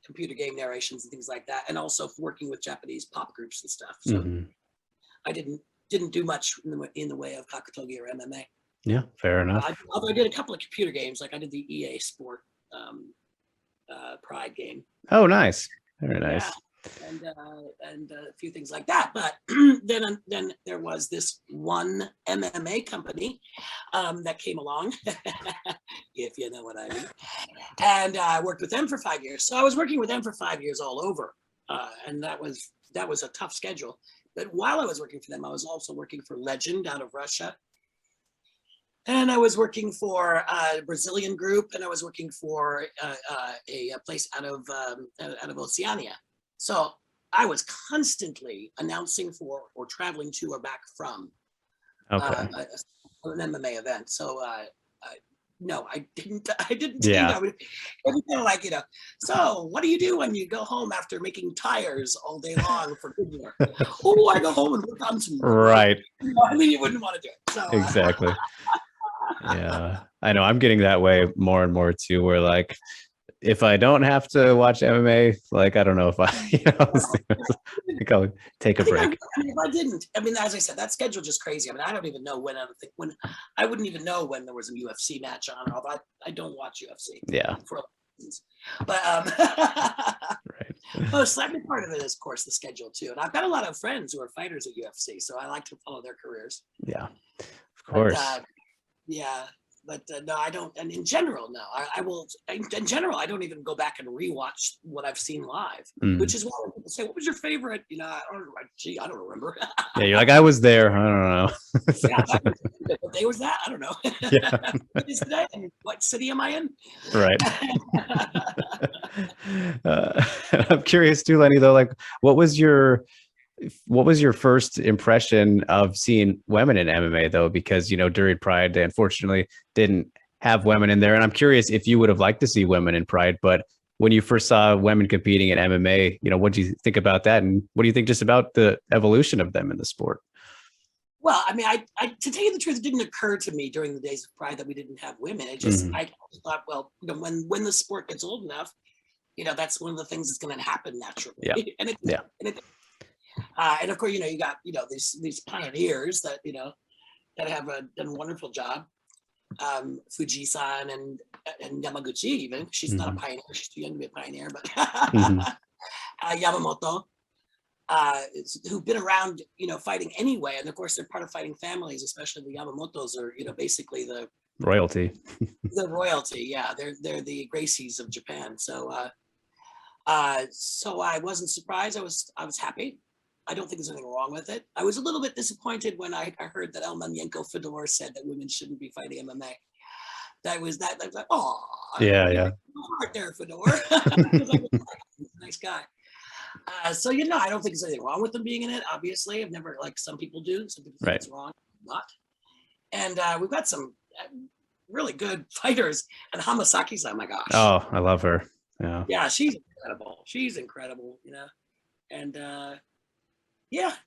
computer game narrations and things like that, and also working with Japanese pop groups and stuff. So I didn't do much in the way of Kakutogi or MMA. Yeah, fair enough. Although I did a couple of computer games, like I did the EA Sport Pride game. Oh, nice. Very nice. Yeah. And a few things like that. But then there was this one MMA company that came along, if you know what I mean. And I worked with them for 5 years. So I was working with them for 5 years all over. And that was a tough schedule. But while I was working for them, I was also working for Legend out of Russia. And I was working for a Brazilian group, and I was working for a place out of Oceania. So I was constantly announcing for or traveling to or back from an MMA event. So no, I didn't. Yeah. So what do you do when you go home after making tires all day long for Goodyear? Oh, I go home and work on some. Right. I mean, you wouldn't want to do it. So, exactly. Yeah, I know. I'm getting that way more and more too, where if I don't have to watch MMA, I don't know if I I'll take a break. If I didn't, as I said, that schedule just crazy. I don't even know when I wouldn't even know when there was a UFC match on, although I don't watch UFC. Yeah. For reasons. But right. most likely part of it is, of course, the schedule too. And I've got a lot of friends who are fighters at UFC, so I like to follow their careers. Yeah, of course. Yeah. But no, I don't. And in general, no, I will. In general, I don't even go back and rewatch what I've seen live, which is why when people say, "What was your favorite?" You know, I don't remember. Yeah, you're like, I was there. I don't know. Yeah, what day was that? I don't know. Yeah. What is today? And what city am I in? Right. I'm curious too, Lenny, though, like what was your first impression of seeing women in MMA though? Because, during Pride, they unfortunately didn't have women in there. And I'm curious if you would have liked to see women in Pride, but when you first saw women competing in MMA, what do you think about that? And what do you think just about the evolution of them in the sport? Well, I mean, I to tell you the truth, it didn't occur to me during the days of Pride that we didn't have women. It just, I thought, well, when the sport gets old enough, that's one of the things that's going to happen naturally. Yeah. And of course, you got, these pioneers that, that have done a wonderful job. Fujii-san and Yamaguchi, even. She's not a pioneer. She's too young to be a pioneer, but Yamamoto, who've been around, fighting anyway. And of course, they're part of fighting families, especially the Yamamotos are, basically the royalty. The royalty, yeah. They're the Gracies of Japan. So so I wasn't surprised. I was happy. I don't think there's anything wrong with it. I was a little bit disappointed when I heard that Elmanenko Fedor said that women shouldn't be fighting MMA. I was like, oh, yeah. Heart there, Fedor. Nice guy. So I don't think there's anything wrong with them being in it. Obviously, I've never, like some people do. Some people think it's wrong, not. And we've got some really good fighters. And Hamasaki-san, my gosh. Oh, I love her. Yeah, she's incredible. She's incredible. And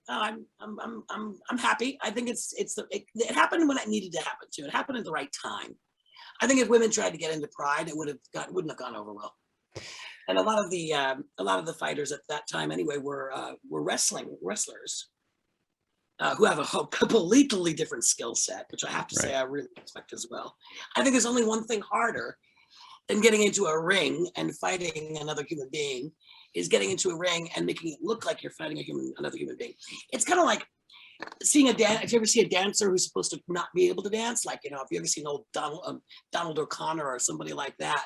I'm happy. I think it happened when it needed to happen too. It happened at the right time. I think if women tried to get into Pride, it wouldn't have gone over well. And a lot of the fighters at that time anyway were wrestlers who have a completely different skill set, which I have to say I really respect as well. I think there's only one thing harder than getting into a ring and fighting another human being is getting into a ring and making it look like you're fighting another human being. It's kind of like seeing a dance. If you ever see a dancer who's supposed to not be able to dance, like, if you ever seen old Donald O'Connor or somebody like that,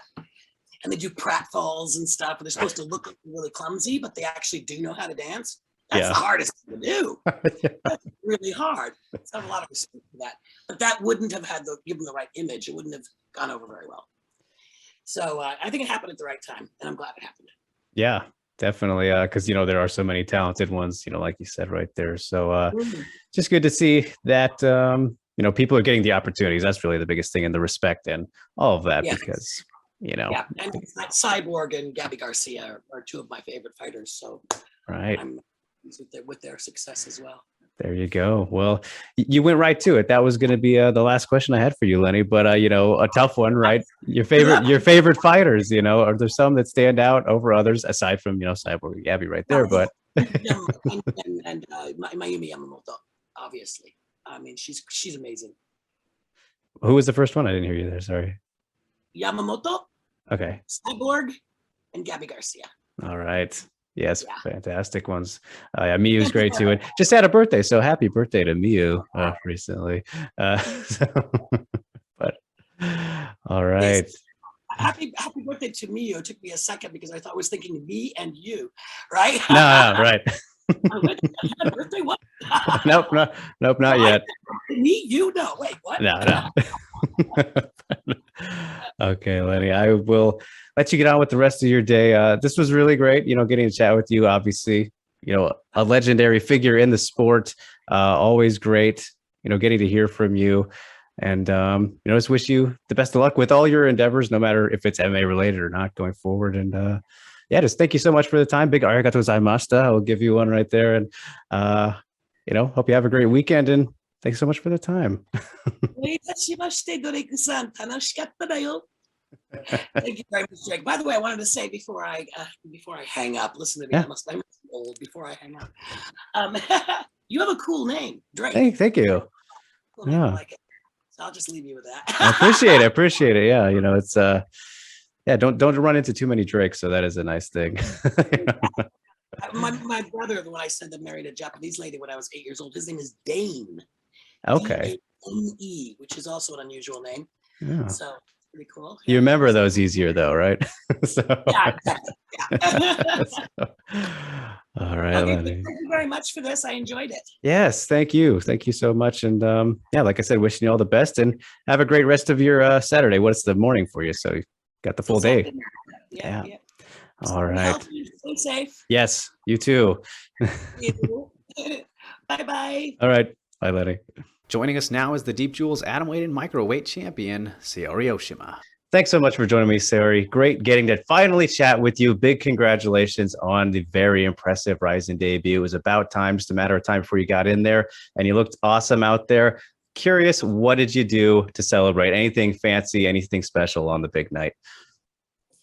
and they do pratfalls and stuff, and they're supposed to look really clumsy, but they actually do know how to dance. That's the hardest thing to do. That's really hard. So I have a lot of respect for that. But that wouldn't have given the right image. It wouldn't have gone over very well. So I think it happened at the right time, and I'm glad it happened. Yeah, definitely. Because, there are so many talented ones, like you said right there. So just good to see that, people are getting the opportunities. That's really the biggest thing, and the respect and all of that, because, Yeah, and that Cyborg and Gabby Garcia are two of my favorite fighters. So I'm pleased with their success as well. There you go. Well, you went right to it. That was going to be the last question I had for you, Lenny. But a tough one, right? Your favorite fighters. Are there some that stand out over others aside from Cyborg and Gabby right there? But and Mayumi Yamamoto, obviously. I mean, she's amazing. Who was the first one? I didn't hear you there. Sorry. Yamamoto. Okay. Cyborg and Gabby Garcia. All right. Yes, fantastic ones. Miyu's great too, and just had a birthday. So happy birthday to Miyu recently. But all right. Yes. Happy birthday to Miyu. It took me a second because I was thinking me and you, right? No, right. Birthday? What? Nope, not yet. Me, you? No, wait, what? No. Okay, Lenny, I will let you get on with the rest of your day. This was really great, getting to chat with you. Obviously, a legendary figure in the sport. Always great, getting to hear from you. And, just wish you the best of luck with all your endeavors, no matter if it's MMA related or not going forward. And just thank you so much for the time. Big arigato gozaimashita. I will give you one right there. And, hope you have a great weekend. And thanks so much for the time. Thank you very much, Jake. By the way, I wanted to say before I hang up, listen to me. I'm old. Before I hang up, you have a cool name, Drake. Thank you. Cool name, I like it. So I'll just leave you with that. I appreciate it. Yeah, it's don't run into too many Drakes, so that is a nice thing. My brother, when I said that, married a Japanese lady when I was 8 years old. His name is Dane. Okay. NE, which is also an unusual name. Yeah. So pretty cool. You remember those easier though, right? So, Yeah, exactly. Yeah. so- all right, Okay, Lenny. thank you very much for this. I enjoyed it. Yes, thank you. Thank you so much. And yeah, like I said, wishing you all the best and have a great rest of your Saturday. What's the morning for you? So you got the full day. Yeah. All Stay right. healthy, stay safe. Yes, you too. Bye-bye. All right. Bye, Lenny. Joining us now is the Deep Jewels Atomweight and Microweight champion, Saori Oshima. Thanks so much for joining me, Saori. Great getting to finally chat with you. Big congratulations on the very impressive RIZIN debut. It was about time, just a matter of time before you got in there, and you looked awesome out there. Curious, what did you do to celebrate? Anything fancy, anything special on the big night?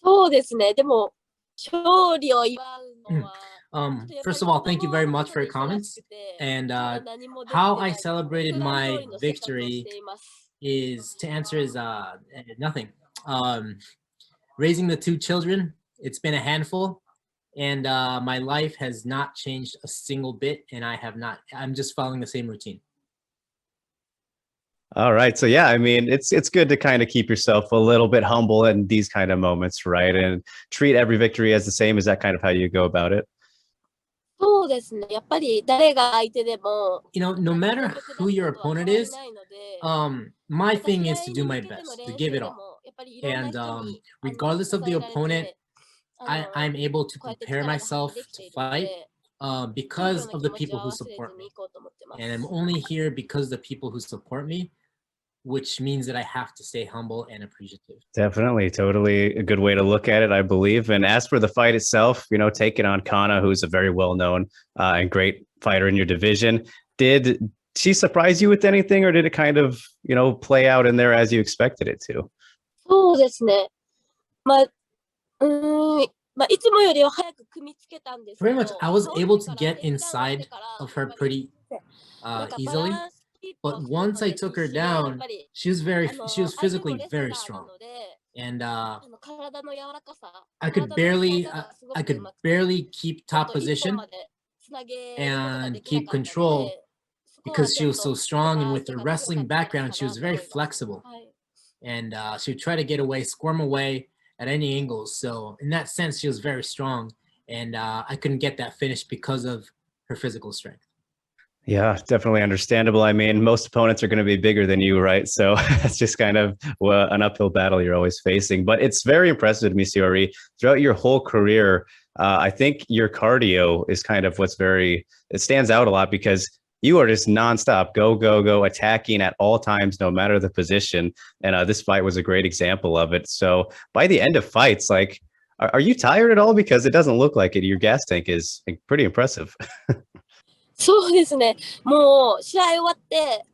そうですね。でも、勝利を祝うのは、First of all, thank you very much for your comments. And how I celebrated my victory is to answer is nothing. Raising the two children, it's been a handful, and my life has not changed a single bit, and I'm just following the same routine. All right. So yeah, I mean, it's good to kind of keep yourself a little bit humble in these kind of moments, right? And treat every victory as the same. Is that kind of how you go about it? そうですね。やっぱり誰が相手でも、 You know, no matter who your opponent is, my thing is to do my best, to give it all. And regardless of the opponent, I'm able to prepare myself to fight because of the people who support me. And I'm only here because of the people who support me, which means that I have to stay humble and appreciative. Definitely, totally a good way to look at it, I believe. And as for the fight itself, you know, taking on Kana, who's a very well-known and great fighter in your division, did she surprise you with anything, or did it kind of, you know, play out in there as you expected it to? そうですね。まあ、いつもよりは早く組みつけたんですけど、 Pretty much, I was able to get inside of her pretty easily. But once I took her down, she was physically very strong, and I could barely keep top position and keep control because she was so strong, and with her wrestling background, she was very flexible, and she would try to get away, squirm away at any angles. So in that sense, she was very strong, and I couldn't get that finish because of her physical strength. Yeah, definitely understandable. I mean, most opponents are going to be bigger than you, right? So it's just kind of an uphill battle you're always facing. But it's very impressive to me, Saori. Throughout your whole career, I think your cardio is kind of it stands out a lot because you are just nonstop, go, attacking at all times, no matter the position. And this fight was a great example of it. So by the end of fights, like, are you tired at all? Because it doesn't look like it. Your gas tank is pretty impressive. そうですね。もう試合終わって、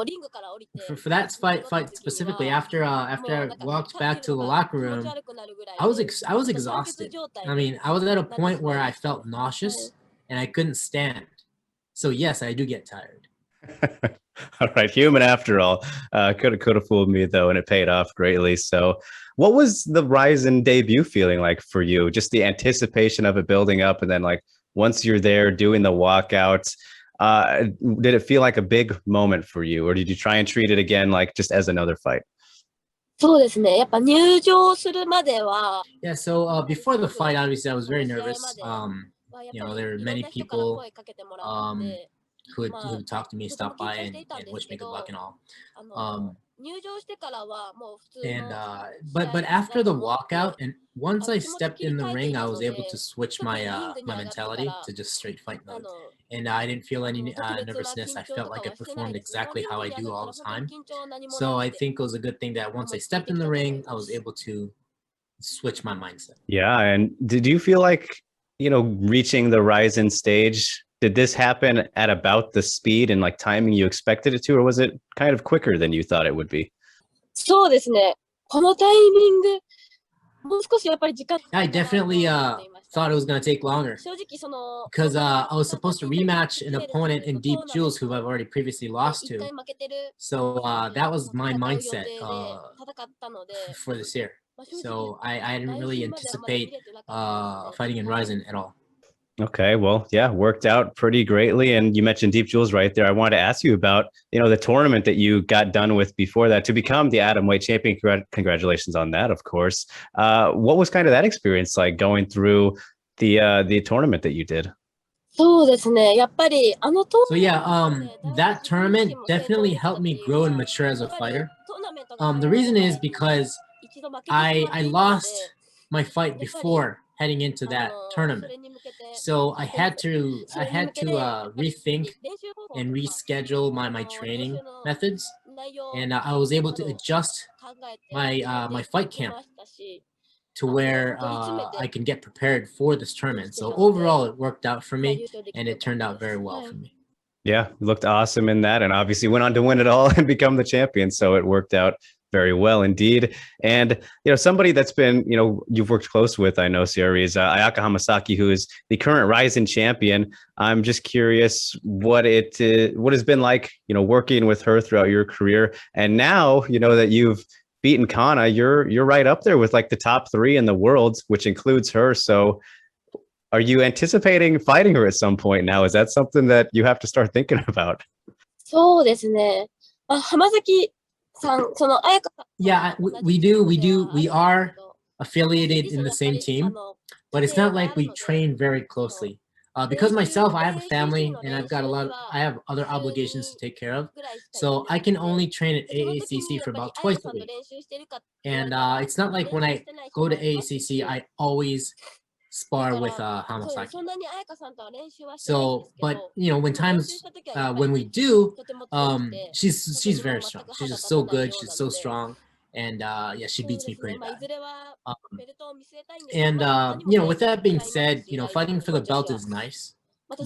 リングから降りて。For that fight specifically, after I walked back to the locker room, I was exhausted. I mean, I was at a point where I felt nauseous and I couldn't stand. So yes, I do get tired. All right, human after all. Could have fooled me though, and it paid off greatly. So, what was the RIZIN debut feeling like for you? Just the anticipation of it building up, and then like once you're there doing the walkouts, did it feel like a big moment for you, or did you try and treat it again like just as another fight? そうですね。やっぱ入場するまでは。Yeah. So before the fight, obviously, I was very nervous. You know, there were many people who talked to me, stopped by, and wished me good luck and all. But after the walkout, and once I stepped in the ring, I was able to switch my mentality to just straight fight mode, and I didn't feel any nervousness. I felt like I performed exactly how I do all the time. So I think it was a good thing that once I stepped in the ring, I was able to switch my mindset. Yeah, and did you feel like, you know, reaching the RIZIN stage, did this happen at about the speed and like timing you expected it to, or was it kind of quicker than you thought it would be? そうですね。このタイミング、もう少しやっぱり時間。I definitely thought it was going to take longer because I was supposed to rematch an opponent in Deep Jewels who I've already previously lost to. So that was my mindset for this year. So I didn't really anticipate fighting in RIZIN at all. Okay, well, yeah, worked out pretty greatly. And you mentioned Deep Jewels right there. I wanted to ask you about, the tournament that you got done with before that to become the atomweight champion. Congratulations on that, of course. What was kind of that experience like going through the tournament that you did? そうですね。やっぱりあのト So yeah, that tournament definitely helped me grow and mature as a fighter. The reason is because I lost my fight before heading into that tournament. So I had to rethink and reschedule my training methods, and I was able to adjust my fight camp to where I can get prepared for this tournament. So overall, it worked out for me, and it turned out very well for me. Yeah, you looked awesome in that, and obviously went on to win it all and become the champion. So it worked out very well indeed. And somebody that's been you've worked close with, I know, Saori, is Ayaka Hamasaki, who is the current RIZIN champion. I'm just curious what has been like, working with her throughout your career, and now that you've beaten Kana, you're right up there with like the top 3 in the world, which includes her. So are you anticipating fighting her at some point now? Is that something that you have to start thinking about? そうですね。浜崎さん、その彩香さん。Yeah, we do. We are affiliated in the same team, but it's not like we train very closely. Because myself, I have a family and I have other obligations to take care of. So I can only train at AACC for about twice a week. And it's not like when I go to AACC, I always spar with Hamasaki. So, but when we do, she's very strong. She's just so good. She's so strong, and yeah, she beats me pretty bad. With that being said, fighting for the belt is nice,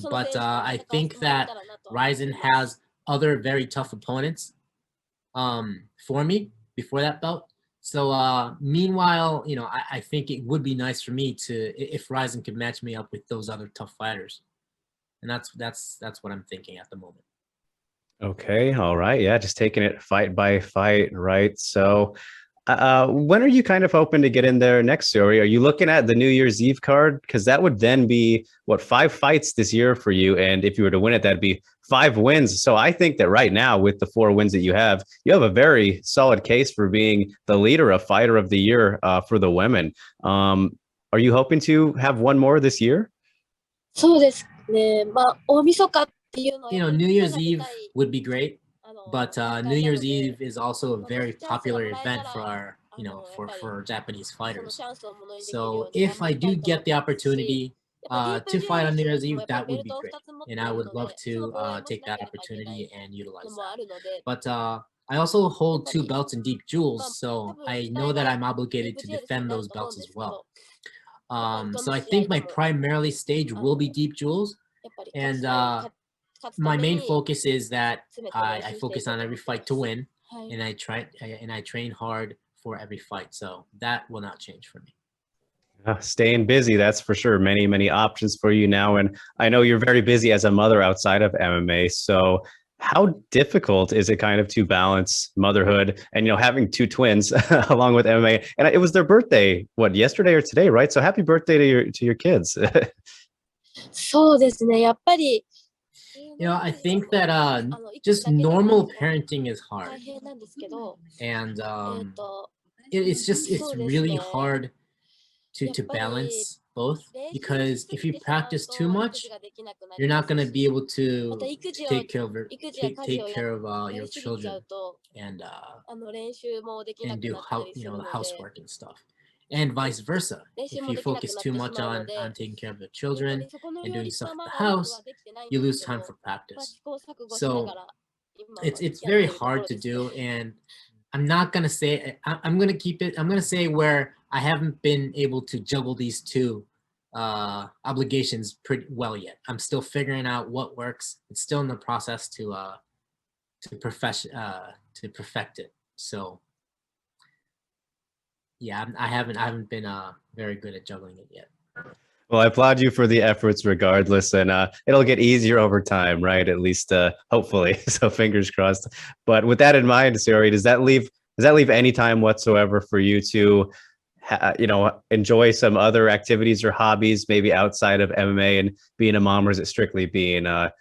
but I think that RIZIN has other very tough opponents for me before that belt. So meanwhile, I think it would be nice for me if RIZIN could match me up with those other tough fighters. And that's what I'm thinking at the moment. Okay, all right. Yeah, just taking it fight by fight, right? So when are you kind of hoping to get in there next, Saori? Are you looking at the New Year's Eve card? Because that would then be, 5 fights this year for you. And if you were to win it, that'd be 5 wins. So I think that right now, with the 4 wins that you have a very solid case for being the leader of Fighter of the Year for the women. Are you hoping to have one more this year? そうですね。大晦日っていうのは New Year's Eve would be great, but New Year's Eve is also a very popular event for our, for Japanese fighters. So if I do get the opportunity to fight on New Year's Eve, that would be great, and I would love to take that opportunity and utilize that. But I also hold 2 belts in Deep Jewels, so I know that I'm obligated to defend those belts as well. So I think my primarily stage will be Deep Jewels, and my main focus is that I focus on every fight to win, and I train hard for every fight. So that will not change for me. Staying busy, that's for sure. Many, many options for you now. And I know you're very busy as a mother outside of MMA. So how difficult is it kind of to balance motherhood and, having 2 twins along with MMA? And it was their birthday, yesterday or today, right? So happy birthday to your kids. そうですね。やっぱり I think that just normal parenting is hard, and it's really hard to balance both, because if you practice too much, you're not going to be able to take care of your children and do housework and stuff. And vice versa. If you focus too much on taking care of the children and doing stuff at the house, you lose time for practice. So it's very hard to do, and I'm not gonna say I'm gonna keep it. I'm gonna say where I haven't been able to juggle these 2 obligations pretty well yet. I'm still figuring out what works. It's still in the process to perfect it. So. Yeah, I haven't been very good at juggling it yet. Well, I applaud you for the efforts regardless, and it'll get easier over time, right? At least hopefully. So fingers crossed. But with that in mind, Saori, does that leave any time whatsoever for you to enjoy some other activities or hobbies, maybe outside of MMA and being a mom, or is it strictly being, a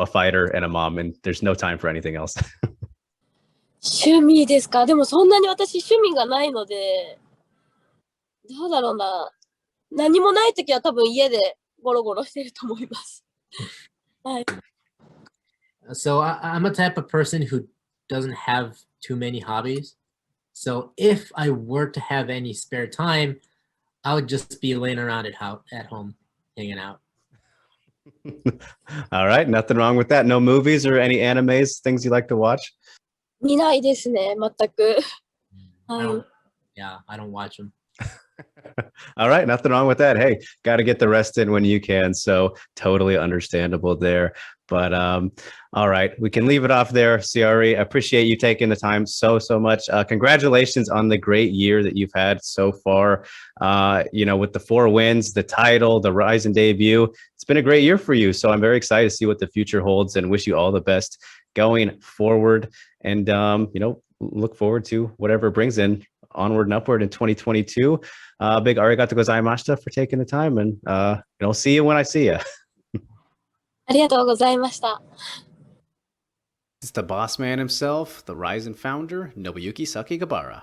fighter and a mom, and there's no time for anything else? 趣味ですか？でもそんなに私趣味がないので、どうだろうな。何もないときは多分家でゴロゴロしてると思います。はい。So I'm a type of person who doesn't have too many hobbies. So if I were to have any spare time, I would just be laying around at home, hanging out. All right, nothing wrong with that. No movies or any animes, things you like to watch? 見ないですね、全く。I はい。 don't, yeah, I don't watch them. All right, nothing wrong with that. Hey, got to get the rest in when you can. So totally understandable there. But all right, we can leave it off there. Saori, I appreciate you taking the time so much. Congratulations on the great year that you've had so far. With the 4 wins, the title, the RIZIN debut, it's been a great year for you. So I'm very excited to see what the future holds and wish you all the best going forward. And look forward to whatever it brings in onward and upward in 2022. Big arigato gozaimashita for taking the time, and see you when I see you. ありがとうございました。It's the boss man himself, the RIZIN founder, Nobuyuki Sakakibara.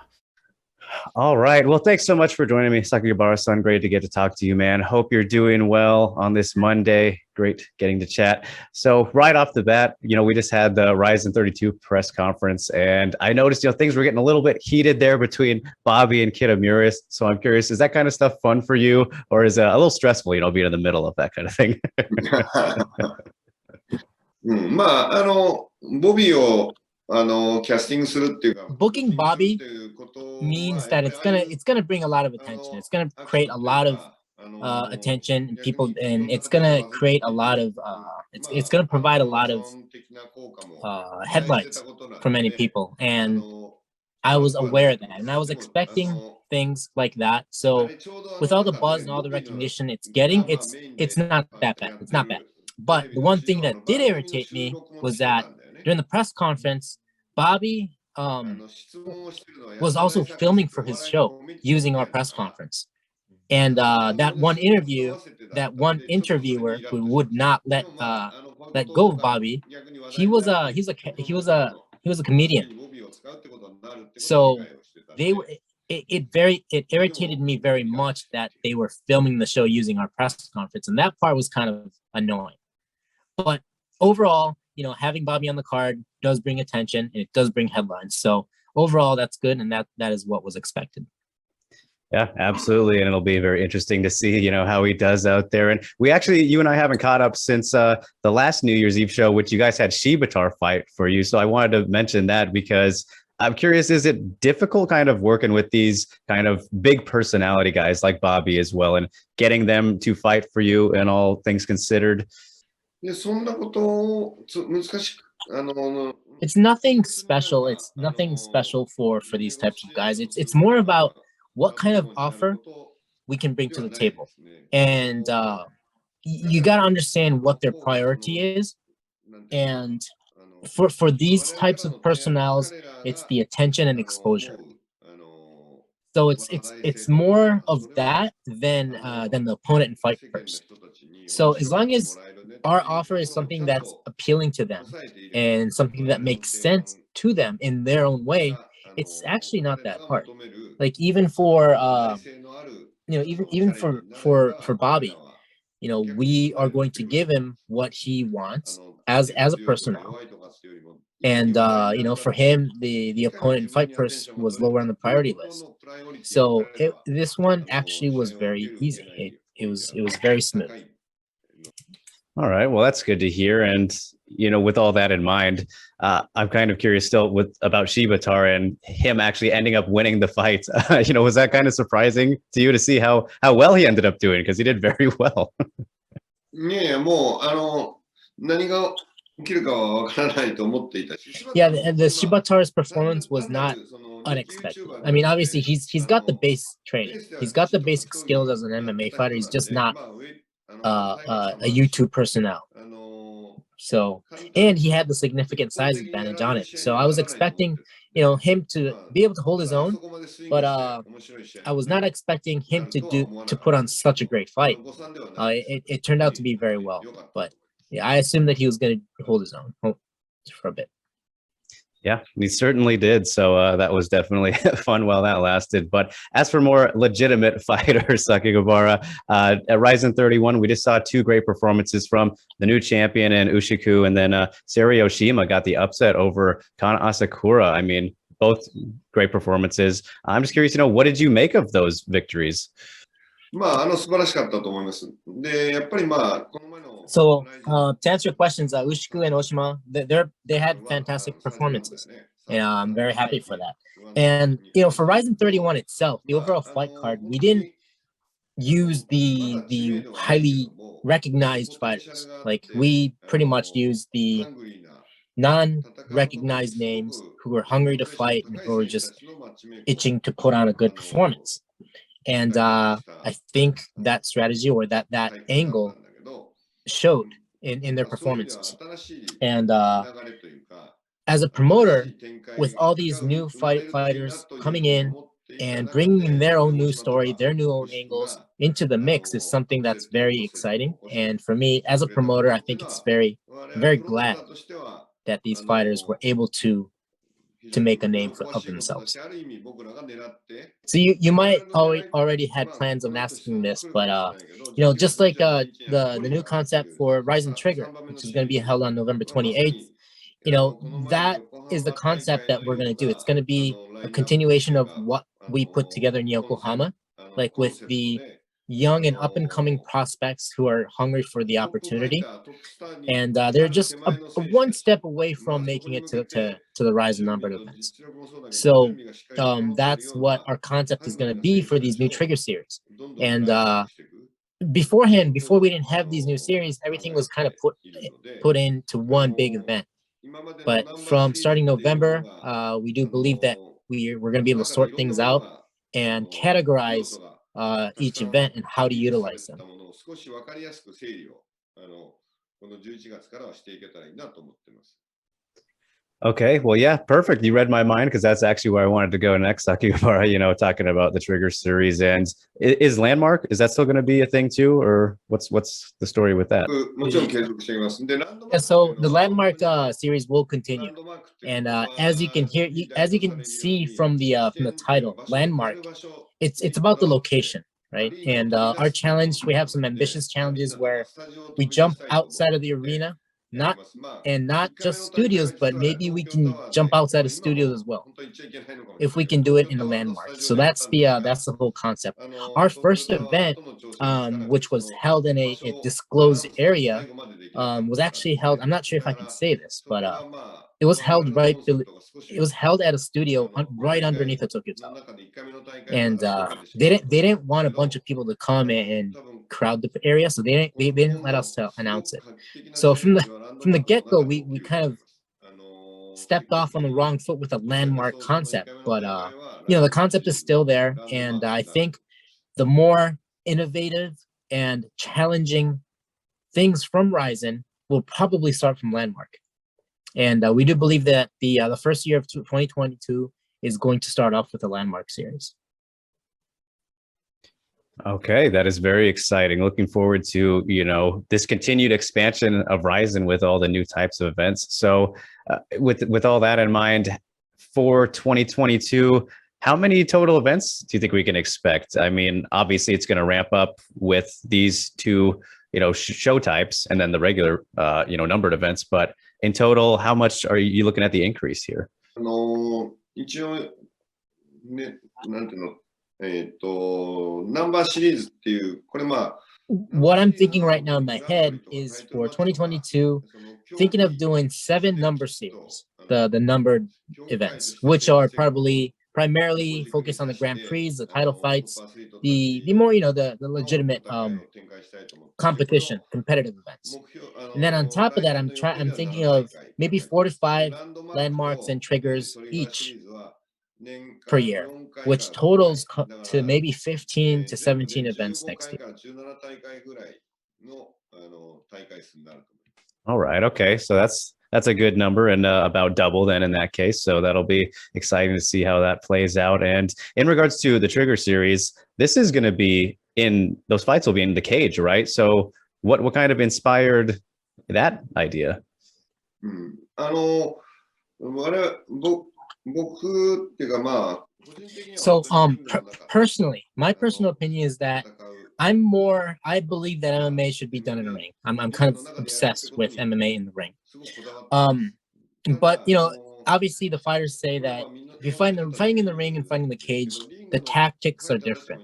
All right. Well, thanks so much for joining me, Sakakibara-san. Great to get to talk to you, man. Hope you're doing well on this Monday. Great getting to chat. So right off the bat, we just had the RIZIN 32 press conference, and I noticed, things were getting a little bit heated there between Bobby and Kitamuris. So I'm curious, is that kind of stuff fun for you, or is it a little stressful, being in the middle of that kind of thing? ボビーをキャスティングするっていうか、Booking Bobby means that it's gonna bring a lot of attention. It's gonna create a lot of attention and people, and it's gonna create a lot of it's gonna provide a lot of headlines for many people. And I was aware of that, and I was expecting things like that. So with all the buzz and all the recognition it's getting, it's not that bad. It's not bad. But the one thing that did irritate me was that during the press conference, Bobby was also filming for his show using our press conference. And that one interviewer who would not let go of Bobby, he was a comedian. So it irritated me very much that they were filming the show using our press conference, and that part was kind of annoying. But overall, having Bobby on the card does bring attention, and it does bring headlines. So overall, that's good, and that is what was expected. Yeah, absolutely. And it'll be very interesting to see, how he does out there. And you and I haven't caught up since the last New Year's Eve show, which you guys had Shibatar fight for you. So I wanted to mention that because I'm curious, is it difficult kind of working with these kind of big personality guys like Bobby as well, and getting them to fight for you and all things considered? It's nothing special. It's nothing special for these types of guys. It's more about what kind of offer we can bring to the table. And you got to understand what their priority is. And for these types of personnels, it's the attention and exposure. So it's more of that than the opponent and fight first. So as long as our offer is something that's appealing to them and something that makes sense to them in their own way, it's actually not that hard. Like even for even for Bobby, we are going to give him what he wants as a personnel. And for him, the opponent and fight first was lower on the priority list. So this one actually was very easy. It was very smooth. All right, well, that's good to hear. And with all that in mind, I'm kind of curious still about Shibatar and him actually ending up winning the fight. Was that kind of surprising to you to see how well he ended up doing? Because he did very well. Yeah, the Shibatar's performance was not unexpected. I mean, obviously he's got the base training. He's got the basic skills as an MMA fighter. He's just not a YouTube personnel. So, and he had the significant size advantage on it. So I was expecting, him to be able to hold his own, but I was not expecting him to put on such a great fight. It turned out to be very well, but yeah, I assumed that he was going to hold his own for a bit. Yeah, he certainly did. So that was definitely fun while that lasted. But as for more legitimate fighters, Sakakibara, at Rizin 31, we just saw two great performances from the new champion and Ushiku, and then Saori Oshima got the upset over Kana Asakura. I mean, both great performances. I'm just curious to know, what did you make of those victories? So to answer your questions, Ushiku and Oshima, they had fantastic performances, and I'm very happy for that. And for Rizin 31 itself, the overall fight card, we didn't use the highly recognized fighters. Like, we pretty much used the non-recognized names who were hungry to fight and who were just itching to put on a good performance. And I think that strategy, or that angle, showed in their performances. And as a promoter, with all these new fighters coming in and bringing their own new story, their new own angles into the mix, is something that's very exciting. And for me, as a promoter, I think it's very glad that these fighters were able to make a name of themselves. So you might already had plans of asking this, but just like the new concept for Rizin Trigger, which is going to be held on November 28th, that is the concept that we're going to do. It's going to be a continuation of what we put together in Yokohama, like with the young and up-and-coming prospects who are hungry for the opportunity. And they're just a one step away from making it to the Rizin numbered events. So that's what our concept is going to be for these new Trigger series. And beforehand, before we didn't have these new series, everything was kind of put into one big event. But from starting November, we do believe that we're going to be able to sort things out and categorize each event and how to utilize them. Okay, well, yeah, perfect. You read my mind, because that's actually where I wanted to go next, Sakakibara, talking about the Trigger series. And is Landmark, is that still going to be a thing too, or what's the story with that? Yeah, so the Landmark series will continue, and as you can see from the title, Landmark, it's about the location, right? And our challenge, we have some ambitious challenges where we jump outside of the arena, not just studios, but maybe we can jump outside of studios as well, if we can do it in a Landmark. So that's the whole concept. Our first event, which was held in a disclosed area, was actually held, I'm not sure if I can say this, but it was held at a studio right underneath the Tokyo Tower. And they didn't want a bunch of people to come and crowd the area, so they didn't let us announce it. So from the get-go, we kind of stepped off on the wrong foot with a Landmark concept, but the concept is still there, and I think the more innovative and challenging things from Rizin will probably start from Landmark. And we do believe that the first year of 2022 is going to start off with a Landmark series. Okay, that is very exciting. Looking forward to, this continued expansion of Rizin with all the new types of events. So with all that in mind, for 2022, how many total events do you think we can expect? I mean, obviously it's going to ramp up with these two, show types, and then the regular, numbered events. But in total, how much are you looking at the increase here? What I'm thinking right now in my head is, for 2022, thinking of doing 7 number series, the numbered events, which are primarily focused on the Grand Prix, the title fights, the more, the legitimate competition, competitive events. And then on top of that, I'm thinking of maybe 4 to 5 landmarks and triggers each per year, which totals to maybe 15 to 17 events next year. All right. Okay. So that's a good number and about double then in that case. So that'll be exciting to see how that plays out. And in regards to the Trigger series, this is going to be in those fights will be in the cage, right? So what kind of inspired that idea? うん、僕っていうかまあ、So personally, my personal opinion is that I believe that MMA should be done in a ring. I'm kind of obsessed with MMA in the ring. But obviously the fighters say that if you fighting in the ring and fighting in the cage, the tactics are different.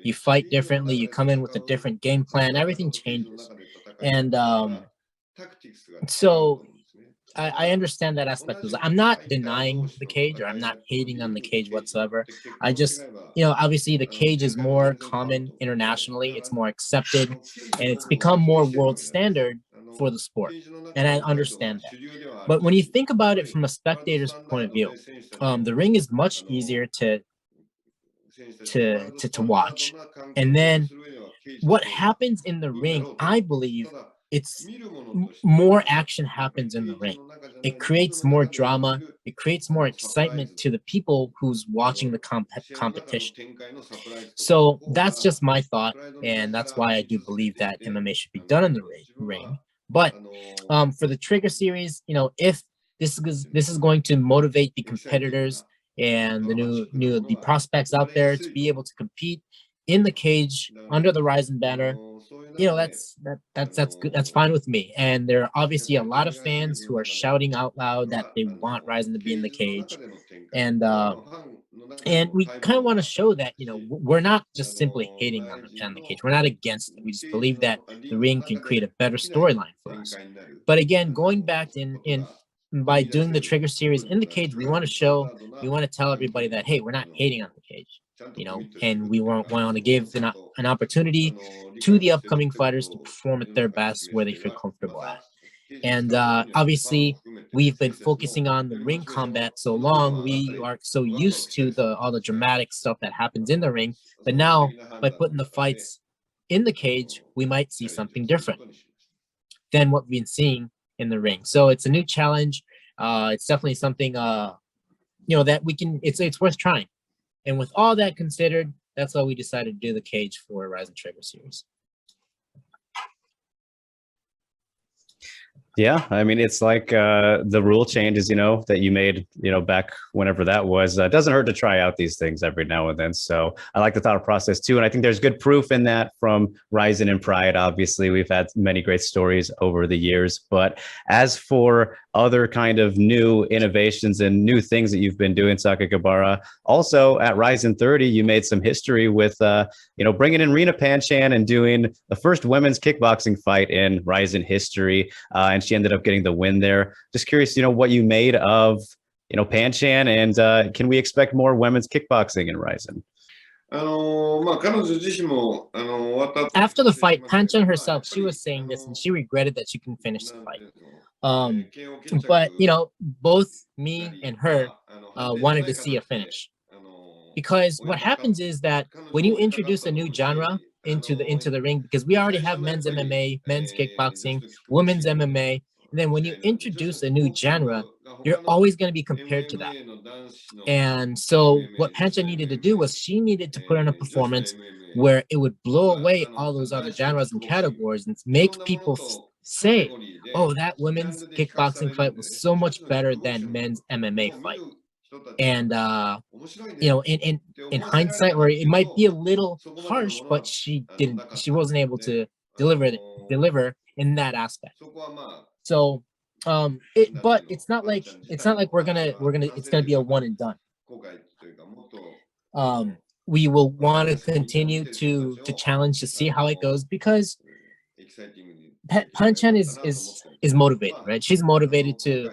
You fight differently, you come in with a different game plan, everything changes. And so I understand that aspect. I'm not denying the cage, or I'm not hating on the cage whatsoever. I just, obviously the cage is more common internationally. It's more accepted, and it's become more world standard for the sport. And I understand that. But when you think about it from a spectator's point of view, the ring is much easier to watch. And then what happens in the ring, I believe it's more action happens in the ring. It creates more drama. It creates more excitement to the people who's watching the competition. So that's just my thought, and that's why I do believe that MMA should be done in the ring. But for the Trigger series, if this is going to motivate the competitors and the prospects out there to be able to compete in the cage under the RIZIN banner, that's good. That's fine with me. And there are obviously a lot of fans who are shouting out loud that they want RIZIN to be in the cage, and we kind of want to show that we're not just simply hating on the cage. We're not against it. We just believe that the ring can create a better storyline for us. But again, going back in by doing the Trigger series in the cage, we want to tell everybody that, hey, we're not hating on the cage, and we want to give an opportunity to the upcoming fighters to perform at their best where they feel comfortable at. And obviously, we've been focusing on the ring combat so long, we are so used to all the dramatic stuff that happens in the ring. But now, by putting the fights in the cage, we might see something different than what we've been seeing in the ring. So it's a new challenge. It's definitely something that we can. It's worth trying. And with all that considered, that's why we decided to do the cage for RIZIN Trigger series. Yeah, I mean, it's like the rule changes, that you made, back whenever that was. It doesn't hurt to try out these things every now and then. So I like the thought process too. And I think there's good proof in that from RIZIN and Pride. Obviously, we've had many great stories over the years. But as for other kind of new innovations and new things that you've been doing, Sakakibara, also at RIZIN 30, you made some history with, bringing in Rina Panchan and doing the first women's kickboxing fight in RIZIN history. And she ended up getting the win there. Just curious, what you made of, Panchan, and can we expect more women's kickboxing in RIZIN? After the fight, Panchan herself, she was saying this, and she regretted that she couldn't finish the fight. But both me and her wanted to see a finish, because what happens is that when you introduce a new genre into the ring, because we already have men's MMA, men's kickboxing, women's MMA, and then when you introduce a new genre, you're always going to be compared to that. And so what Panchan needed to do was she needed to put on a performance where it would blow away all those other genres and categories and make people say, oh, that women's kickboxing fight was so much better than men's MMA fight. And in hindsight, or it might be a little harsh, but she wasn't able to deliver in that aspect. So but it's not like it's gonna be a one and done. We will want to continue to challenge to see how it goes, because Panchan is motivated, right? She's motivated to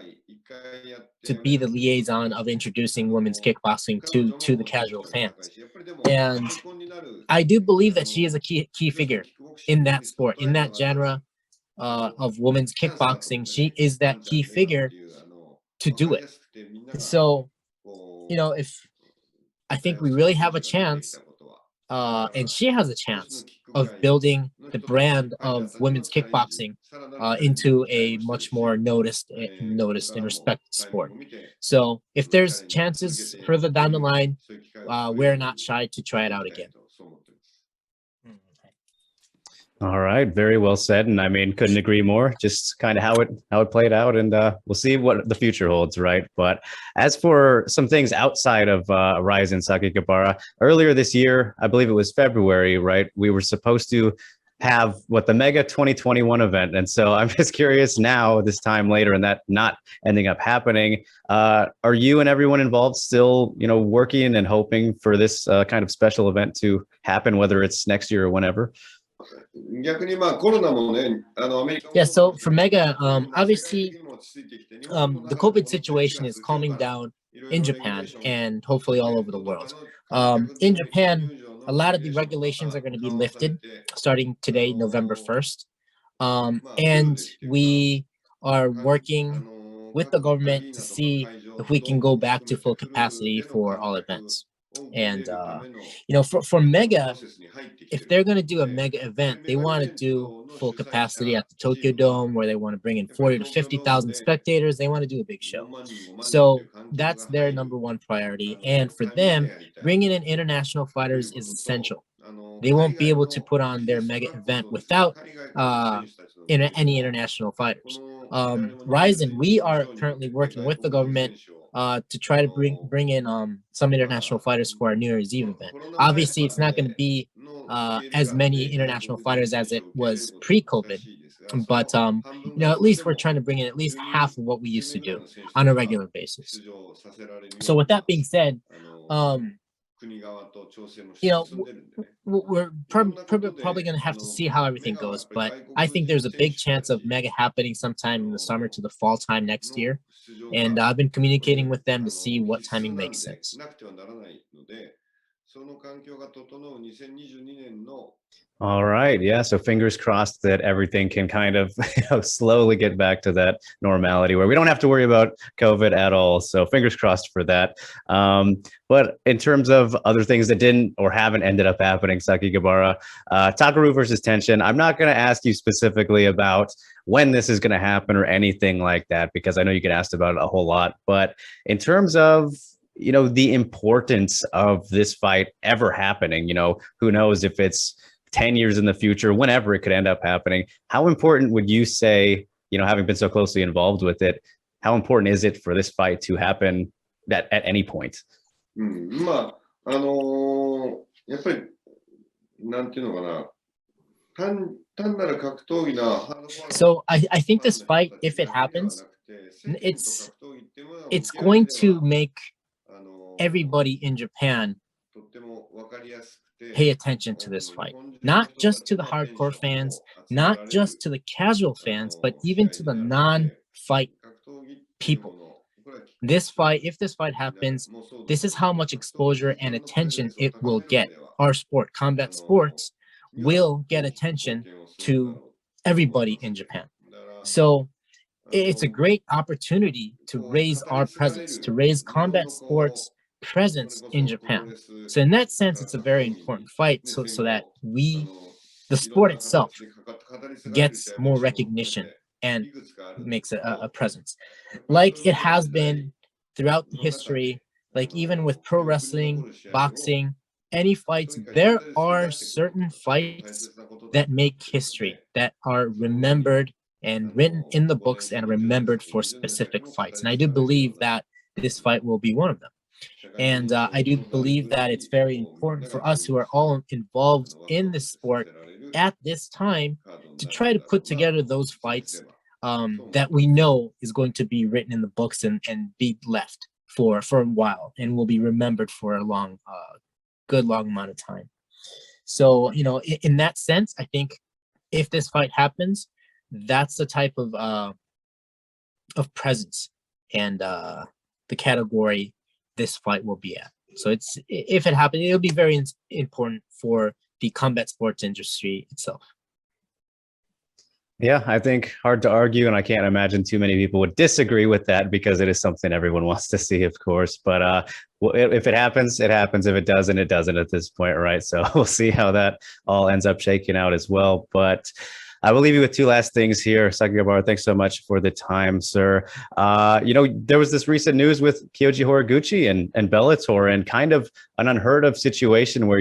be the liaison of introducing women's kickboxing to the casual fans. And I do believe that she is a key figure in that sport, in that genre of women's kickboxing. She is that key figure to do it. So, if I think we really have a chance, and she has a chance of building the brand of women's kickboxing into a much more noticed and respected sport. So if there's chances further down the line, we're not shy to try it out again. All right, very well said, and I mean, couldn't agree more. Just kind of how it played out, and we'll see what the future holds, right? But as for some things outside of RIZIN, Sakakibara, earlier this year, I believe it was February, right? We were supposed to have the Mega 2021 event, and so I'm just curious now, this time later, and that not ending up happening. Are you and everyone involved still, working and hoping for this kind of special event to happen, whether it's next year or whenever? Yeah, so for Mega, obviously, the COVID situation is calming down in Japan and hopefully all over the world. In Japan, a lot of the regulations are going to be lifted starting today, November 1st. And we are working with the government to see if we can go back to full capacity for all events. And, for Mega, if they're going to do a mega event, they want to do full capacity at the Tokyo Dome, where they want to bring in 40 to 50,000 spectators. They want to do a big show. So that's their number one priority. And for them, bringing in international fighters is essential. They won't be able to put on their mega event without any international fighters. RIZIN, we are currently working with the government to try to bring in some international fighters for our New Year's Eve event. Obviously, it's not going to be as many international fighters as it was pre-COVID, but at least we're trying to bring in at least half of what we used to do on a regular basis. So with that being said, we're probably going to have to see how everything goes, but I think there's a big chance of Mega happening sometime in the summer to the fall time next year. And I've been communicating with them to see what timing makes sense. All right. Yeah. So fingers crossed that everything can kind of slowly get back to that normality where we don't have to worry about COVID at all. So fingers crossed for that. But in terms of other things that didn't or haven't ended up happening, Sakakibara, Takaru versus Tenshin, I'm not going to ask you specifically about when this is going to happen or anything like that, because I know you get asked about it a whole lot. But in terms of the importance of this fight ever happening, who knows if it's 10 years in the future, whenever it could end up happening, how important would you say, having been so closely involved with it, how important is it for this fight to happen at any point? So I think this fight, if it happens, it's going to make everybody in Japan pay attention to this fight, not just to the hardcore fans, not just to the casual fans, but even to the non-fight people. This fight, if this fight happens, this is how much exposure and attention it will get. Our sport, combat sports, will get attention to everybody in Japan. So it's a great opportunity to raise our presence, to raise combat sports presence in Japan. So in that sense, it's a very important fight so that the sport itself gets more recognition and makes a presence. Like it has been throughout the history, like even with pro wrestling, boxing, any fights, there are certain fights that make history, that are remembered and written in the books and remembered for specific fights. And I do believe that this fight will be one of them. And I do believe that it's very important for us who are all involved in this sport at this time to try to put together those fights that we know is going to be written in the books and be left for a while and will be remembered for a good long amount of time. So, in that sense, I think if this fight happens, that's the type of presence and the category this fight will be at. So if it happens, it'll be very important for the combat sports industry itself. Yeah, I think hard to argue, and I can't imagine too many people would disagree with that because it is something everyone wants to see, of course. But well, if it happens, it happens. If it doesn't, it doesn't at this point, right? So we'll see how that all ends up shaking out as well. But I will leave you with two last things here. Sakakibara, thanks so much for the time, sir. There was this recent news with Kyoji Horiguchi and Bellator, and kind of an unheard of situation where,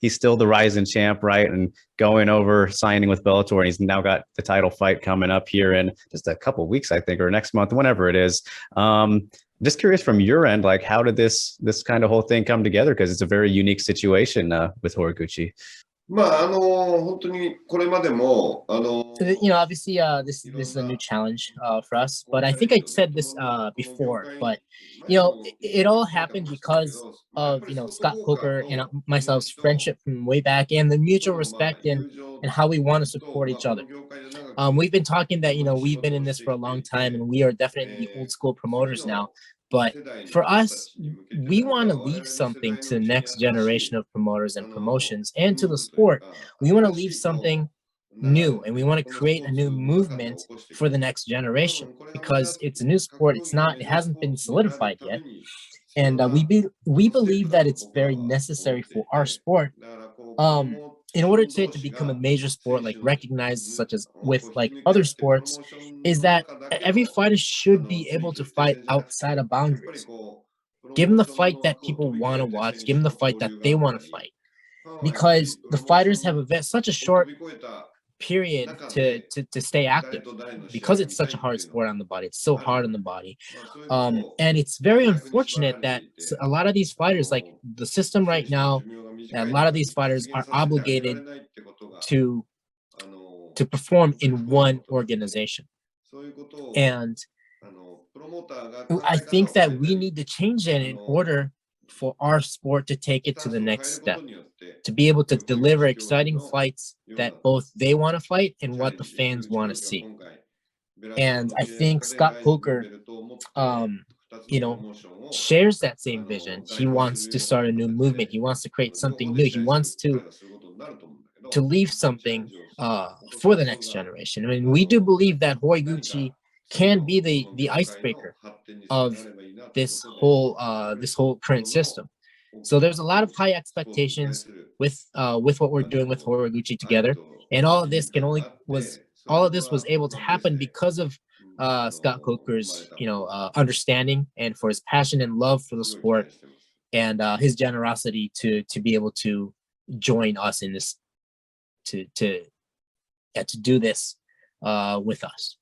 he's still the RIZIN champ, right? And going over signing with Bellator, and he's now got the title fight coming up here in just a couple of weeks, I think, or next month, whenever it is. Just curious from your end, like, how did this kind of whole thing come together? Because it's a very unique situation with Horiguchi. 本当にこれまでも、obviously, this is a new challenge for us. But I think I said this before. But it all happened because of Scott Coker and myself's friendship from way back, and the mutual respect and how we want to support each other. We've been talking that we've been in this for a long time, and we are definitely old school promoters now. But for us, we want to leave something to the next generation of promoters and promotions, and to the sport. We want to leave something new, and we want to create a new movement for the next generation, because it's a new sport. It hasn't been solidified yet. And we believe that it's very necessary for our sport, in order to become a major sport, like recognized, such as with like other sports, is that every fighter should be able to fight outside of boundaries. Give them the fight that people want to watch. Give them the fight that they want to fight, because the fighters have such a short period to stay active, because it's such a hard sport on the body. It's so hard on the body, and it's very unfortunate that a lot of these fighters, like the system right now, a lot of these fighters are obligated to perform in one organization. And I think that we need to change it in order for our sport to take it to the next step, to be able to deliver exciting fights that both they want to fight and what the fans want to see. And I think Scott Coker, shares that same vision. He wants to start a new movement. He wants to create something new. He wants to leave something for the next generation. I mean, we do believe that Horiguchi can be the icebreaker of this whole current system. So there's a lot of high expectations with what we're doing with Horiguchi together, and all of this was able to happen because of Scott Coker's understanding, and for his passion and love for the sport, and his generosity to be able to join us in this, to do this with us.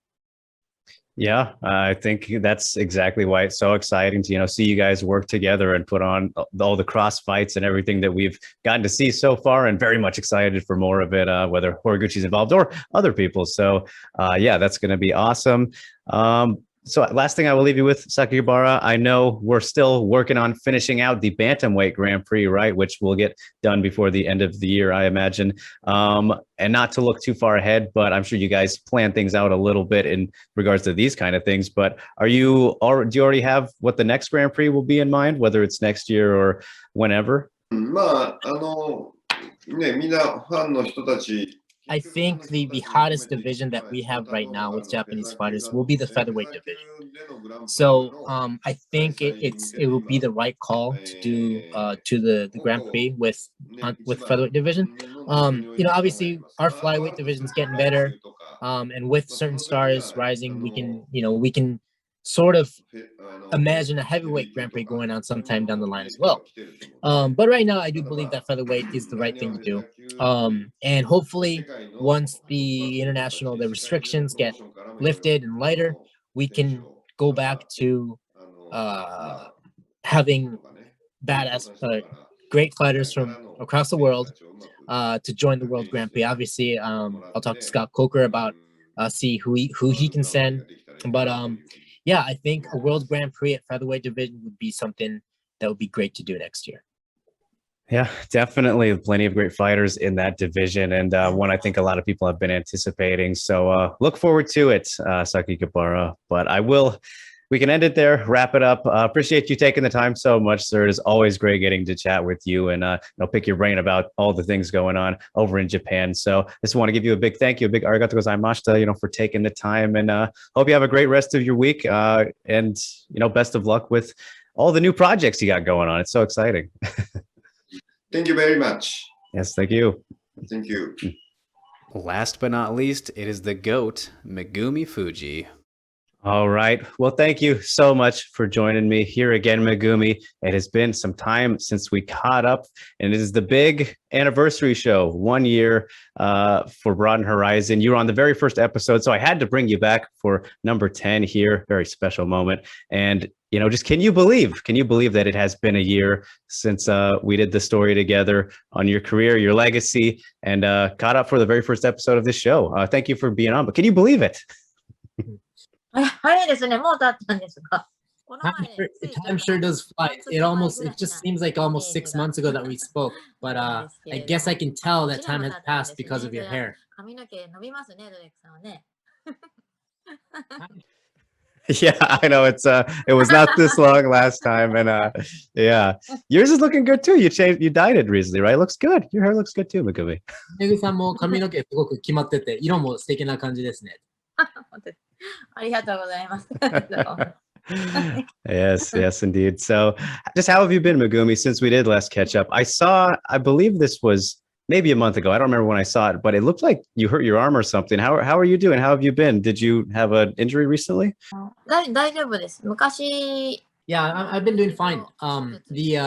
Yeah, I think that's exactly why it's so exciting to see you guys work together and put on all the cross fights and everything that we've gotten to see so far, and very much excited for more of it, whether Horiguchi's involved or other people. So yeah, that's going to be awesome. So last thing I will leave you with, Sakakibara, I know we're still working on finishing out the Bantamweight Grand Prix, right? Which will get done before the end of the year, I imagine. And not to look too far ahead, but I'm sure you guys plan things out a little bit in regards to these kind of things. But do you already have what the next Grand Prix will be in mind, whether it's next year or whenever? I think the hottest division that we have right now with Japanese fighters will be the featherweight division. So I think it will be the right call to do to the Grand Prix with featherweight division. Obviously our flyweight division is getting better, and with certain stars rising, we can sort of imagine a heavyweight Grand Prix going on sometime down the line as well. But right now, I do believe that featherweight is the right thing to do. And hopefully, once the restrictions get lifted and lighter, we can go back to having great fighters from across the world to join the World Grand Prix. Obviously, I'll talk to Scott Coker about see who he can send. But yeah, I think a World Grand Prix at featherweight division would be something that would be great to do next year. Yeah, definitely plenty of great fighters in that division, and one I think a lot of people have been anticipating. So look forward to it, Sakakibara. But we can end it there, wrap it up. Appreciate you taking the time so much, sir. It is always great getting to chat with you and pick your brain about all the things going on over in Japan. So I just want to give you a big thank you, a big arigato gozaimashita, for taking the time, and hope you have a great rest of your week. And best of luck with all the new projects you got going on. It's so exciting. Thank you very much. Yes, thank you. Thank you. Last but not least, it is the GOAT, Megumi Fujii. All right. Well, thank you so much for joining me here again, Megumi. It has been some time since we caught up, and it is the big anniversary show, 1 year for Broadened Horizon. You were on the very first episode, so I had to bring you back for number 10 here. Very special moment. And, you know, just can you believe that it has been a year since we did the story together on your career, your legacy, and caught up for the very first episode of this show. Thank you for being on, but can you believe it? 早いですね。もう経ったんですが。Time sure does fly. It just seems like almost 6 months ago that we spoke. But I guess I can tell that time has passed because of your hair. 髪の毛伸びますね、ドレックさんはね。Yeah, I know it was not this long last time, and yeah, yours is looking good too. You dyed it recently, right? It looks good. Your hair looks good too, Megumi. めぐさんも髪の毛すごく決まってて、色も素敵な感じですね。ありがとうございます。Yes, indeed. So, just how have you been, Megumi, since we did last catch up? I believe this was maybe a month ago. I don't remember when I saw it, but it looked like you hurt your arm or something. How are you doing? How have you been? Did you have an injury recently? 大丈夫です。昔、 Yeah, I've been doing fine. The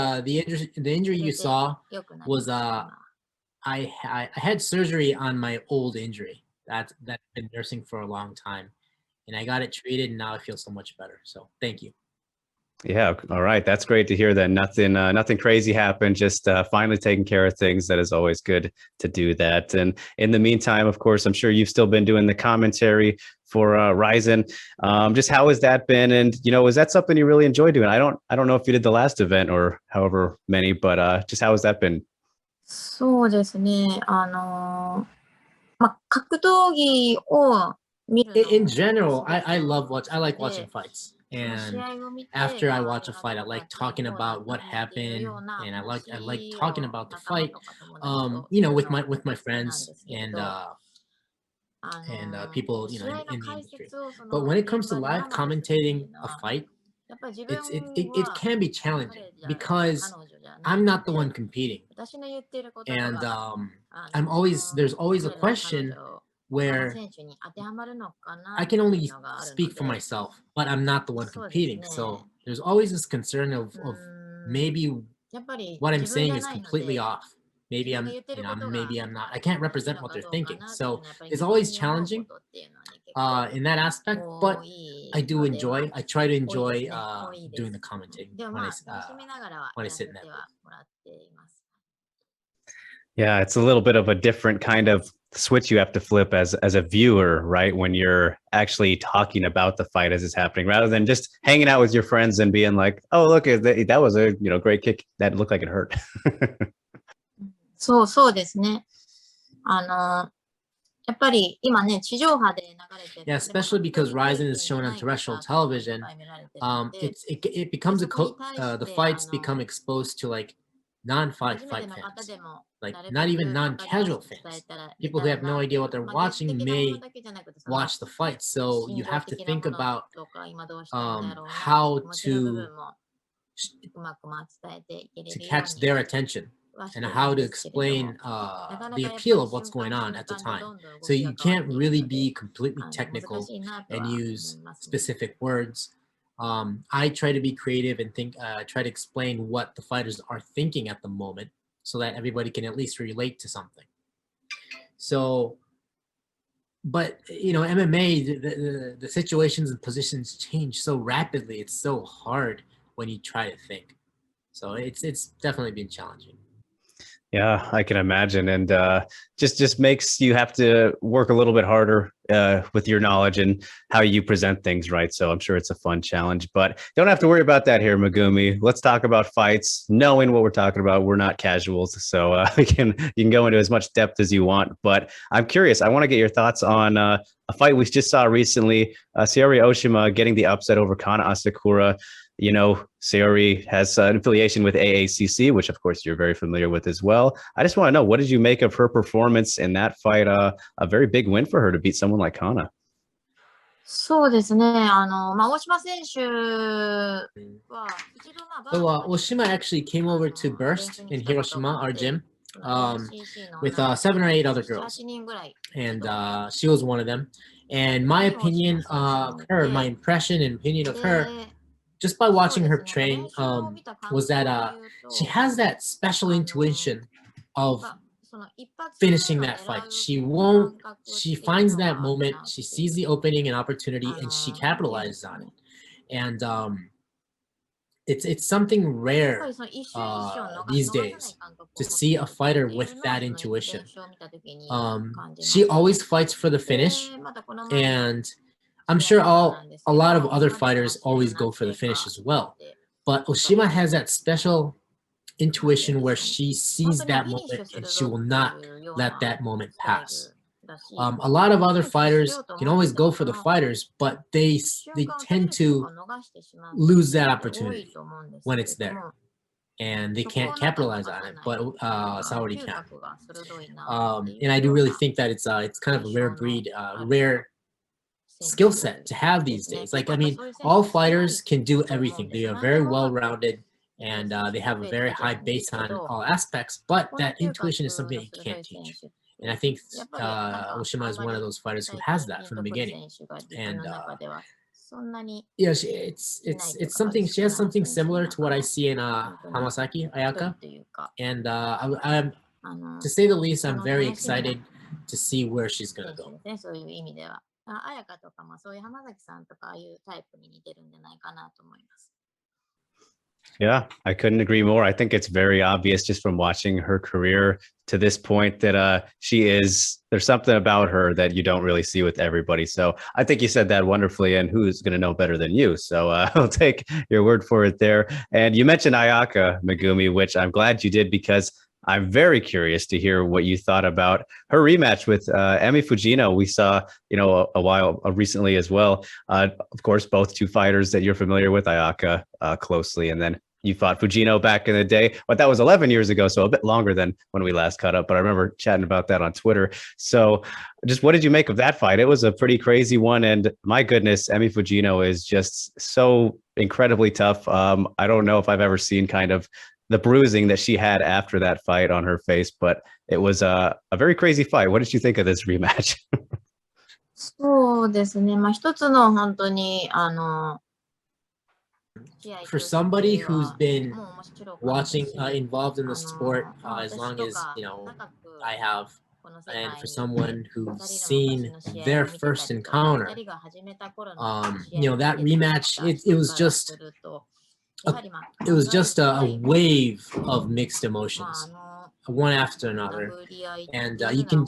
injury you saw was I had surgery on my old injury that's been nursing for a long time, and I got it treated, and now I feel so much better. So thank you. Yeah, all right. That's great to hear that nothing crazy happened, just finally taking care of things. That is always good to do that. And in the meantime, of course, I'm sure you've still been doing the commentary for RIZIN. Just how has that been? And, you know, is that something you really enjoy doing? I don't know if you did the last event or however many, but just how has that been? そうですね。格闘技を見るの In general, I like watching fights. And after I watch a fight, I like talking about what happened, and I like talking about the fight, you know, with my friends and people, you know, in the industry. But when it comes to live commentating a fight, it can be challenging because I'm not the one competing, and there's always a question where I can only speak for myself, but I'm not the one competing. So there's always this concern of maybe what I'm saying is completely off. Maybe I'm not. I can't represent what they're thinking. So it's always challenging in that aspect, but I try to enjoy doing the commenting when I sit in that booth. Yeah, it's a little bit of a different kind of switch you have to flip as a viewer, right? When you're actually talking about the fight as it's happening, rather than just hanging out with your friends and being like, "Oh, look, that was a great kick. That looked like it hurt." そうですね。やっぱり今ね、地上波で流れてる。Yeah, especially because RIZIN is shown on terrestrial television. It becomes the fights become exposed to like non-fight fans, like not even non-casual fans. People who have no idea what they're watching may watch the fight. So you have to think about how to catch their attention and how to explain the appeal of what's going on at the time. So you can't really be completely technical and use specific words. I try to be creative and try to explain what the fighters are thinking at the moment so that everybody can at least relate to something. So, but you know, MMA, the situations and positions change so rapidly. It's so hard when you try to think. So it's definitely been challenging. Yeah, I can imagine, and just makes you have to work a little bit harder with your knowledge and how you present things, right? So I'm sure it's a fun challenge, but don't have to worry about that here, Megumi. Let's talk about fights, knowing what we're talking about. We're not casuals, so you can go into as much depth as you want. But I'm curious. I want to get your thoughts on a fight we just saw recently. Saori Oshima getting the upset over Kana Asakura. You know, Saori has an affiliation with AACC, which of course you're very familiar with as well. I just want to know, what did you make of her performance in that fight? A very big win for her to beat someone like Kana. そうですね。大島選手は、一度Oshima actually came over to Burst in Hiroshima, our gym, with 7 or 8 other girls. And she was one of them. And my opinion of her, my impression and opinion of her, just by watching her train, was that she has that special intuition of finishing that fight. She finds that moment, she sees the opening and opportunity, and she capitalizes on it. And it's something rare these days to see a fighter with that intuition. She always fights for the finish, and I'm sure a lot of other fighters always go for the finish as well. But Oshima has that special intuition where she sees that moment and she will not let that moment pass. A lot of other fighters can always go for the fighters, but they tend to lose that opportunity when it's there, and they can't capitalize on it. But Saori can. And I do really think that it's kind of a rare breed, rare skill set to have these days. Like, I mean, all fighters can do everything. They are very well rounded, and they have a very high base on all aspects, but that intuition is something you can't teach. And I think Oshima is one of those fighters who has that from the beginning. And yeah, it's something. She has something similar to what I see in Hamasaki Ayaka. And I'm to say the least, I'm very excited to see where she's gonna go. 彩香とか、そういう浜崎さんとか、ああいうタイプに似てるんじゃないかなと思います。Yeah, I couldn't agree more. I think it's very obvious just from watching her career to this point that there's something about her that you don't really see with everybody. So I think you said that wonderfully, and who's going to know better than you? So I'll take your word for it there. And you mentioned Ayaka, Megumi, which I'm glad you did, because I'm very curious to hear what you thought about her rematch with Emi Fujino. We saw, a while recently as well. Of course, both two fighters that you're familiar with, Ayaka closely, and then you fought Fujino back in the day, but that was 11 years ago, so a bit longer than when we last caught up. But I remember chatting about that on Twitter. So just what did you make of that fight? It was a pretty crazy one, and my goodness, Emi Fujino is just so incredibly tough. I don't know if I've ever seen kind of the bruising that she had after that fight on her face, but it was a very crazy fight. What did you think of this rematch? そうですね。一つの本当に、For somebody who's been watching, involved in the sport as long as I have, and for someone who's seen their first encounter, that rematch, it was just a wave of mixed emotions, one after another, and you can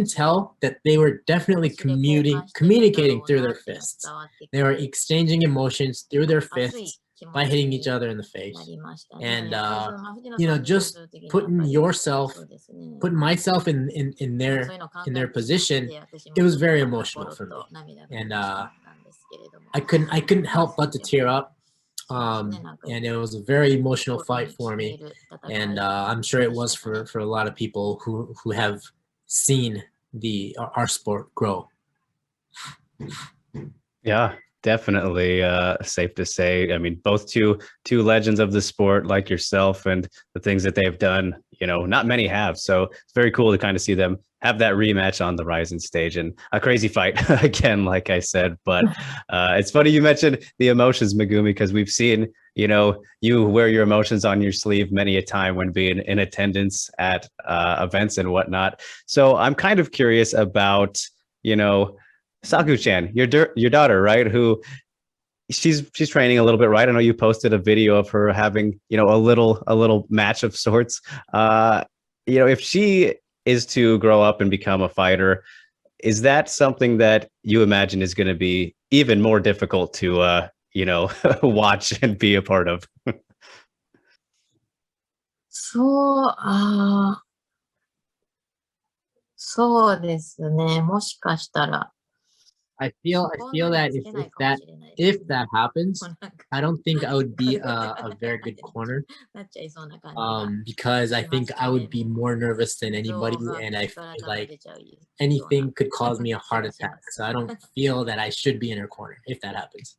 tell that they were definitely communicating through their fists. They were exchanging emotions through their fists by hitting each other in the face, and just putting myself in their position, it was very emotional for me, and I couldn't help but to tear up. And it was a very emotional fight for me, and I'm sure it was for a lot of people who have seen our sport grow. Yeah, definitely safe to say. I mean, both two legends of the sport like yourself, and the things that they've done, not many have. So it's very cool to kind of see them have that rematch on the RIZIN stage, and a crazy fight again, like I said. But it's funny you mentioned the emotions, Megumi, because we've seen, you wear your emotions on your sleeve many a time when being in attendance at events and whatnot. So I'm kind of curious about, Saku-chan, your daughter, right? Who she's training a little bit, right? I know you posted a video of her having, a little match of sorts. If she is to grow up and become a fighter, is that something that you imagine is going to be even more difficult to watch and be a part of? そうですね。もしかしたら。I feel that if that happens, I don't think I would be a very good corner. Because I think I would be more nervous than anybody, and I feel like anything could cause me a heart attack. So I don't feel that I should be in her corner if that happens.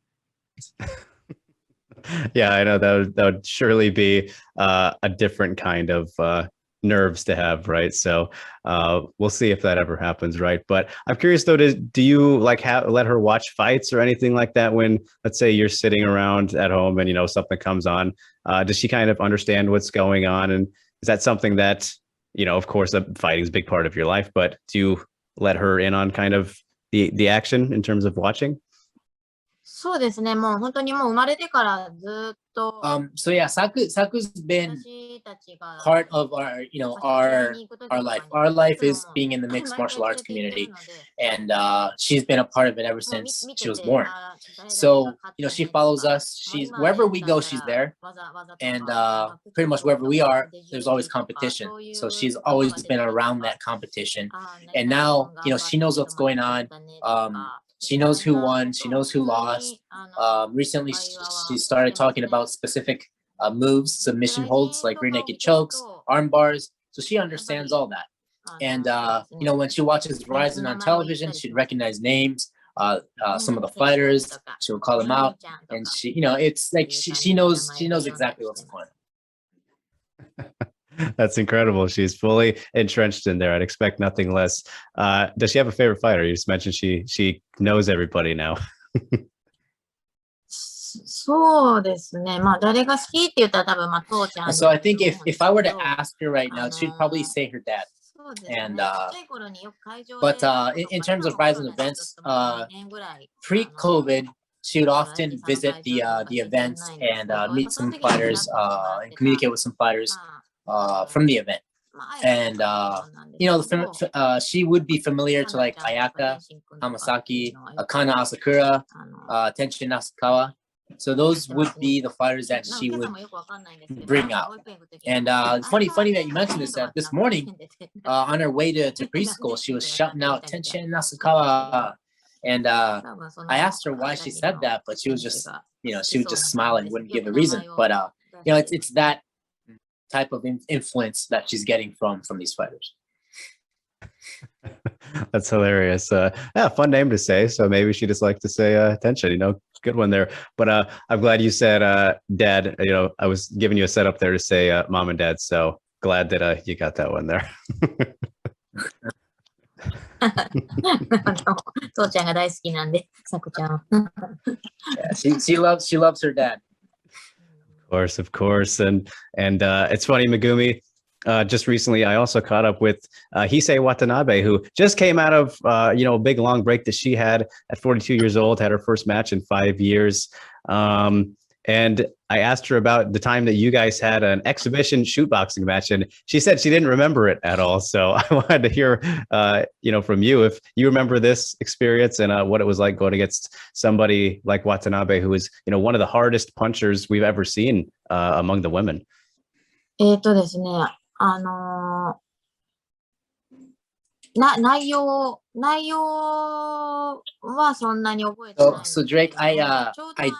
Yeah, I know that would surely be a different kind of nerves to have, right? So we'll see if that ever happens, right? But I'm curious though, do you like let her watch fights or anything like that when, let's say, you're sitting around at home and something comes on? Does she kind of understand what's going on? And is that something that of course, fighting is a big part of your life, but do you let her in on kind of the action in terms of watching? そうですね、もう本当にもう生まれてからずっと、So yeah, Saku's been part of our life. Our life is being in the mixed martial arts community, and she's been a part of it ever since she was born. So she follows us. She's wherever we go, she's there, and pretty much wherever we are, there's always competition. So she's always been around that competition, and now she knows what's going on. She knows who won. She knows who lost. Recently, she started talking about specific moves, submission holds like rear naked chokes, arm bars. So she understands all that. And when she watches Ryzen on television, she'd recognize names, some of the fighters. She will call them out, and it's like she knows exactly what's going on. That's incredible. She's fully entrenched in there. I'd expect nothing less. Does she have a favorite fighter? You just mentioned she knows everybody now. そうですね。まあ、誰が好きって言ったら多分、まあ、父ちゃん。So I think if I were to ask her right now, she'd probably say her dad. And but in terms of Ryzen events, pre-COVID, she would often visit the events and meet some fighters and communicate with some fighters from the event. And she would be familiar to like Ayaka, Hamasaki, Akana Asakura, Tenshin Nasukawa. So those would be the fighters that she would bring out. And funny that you mentioned this. This morning, on her way to preschool, she was shouting out Tenshin Nasukawa. And I asked her why she said that, but she was just, she would just smile and wouldn't give a reason. But it's that type of influence that she's getting from these fighters. That's hilarious. Yeah, fun name to say. So maybe she just likes to say Tenshin, good one there. But I'm glad you said dad. I was giving you a setup there to say mom and dad. So glad that you got that one there. 父ちゃんが大好きなんで、さくちゃん。Yeah, she loves her dad. Of course. And it's funny, Megumi, just recently, I also caught up with Hisei Watanabe, who just came out of, a big long break that she had at 42 years old, had her first match in 5 years. And I asked her about the time that you guys had an exhibition shoot boxing match, and she said she didn't remember it at all. So I wanted to hear, from you, if you remember this experience and what it was like going against somebody like Watanabe, who is, one of the hardest punchers we've ever seen among the women. ですね、内容はそんなに覚えてない。So Drake, I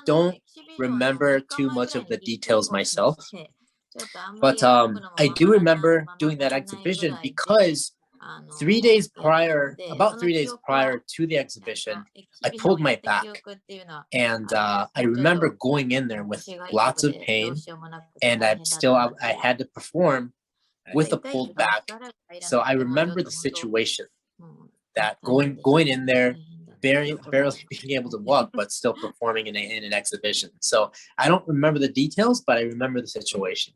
don't remember too much of the details myself, but I do remember doing that exhibition because about 3 days prior to the exhibition, I pulled my back, and I remember going in there with lots of pain, and I had to perform with a pulled back. So I remember the situation, that going in there, barely being able to walk, but still performing in an exhibition. So I don't remember the details, but I remember the situation.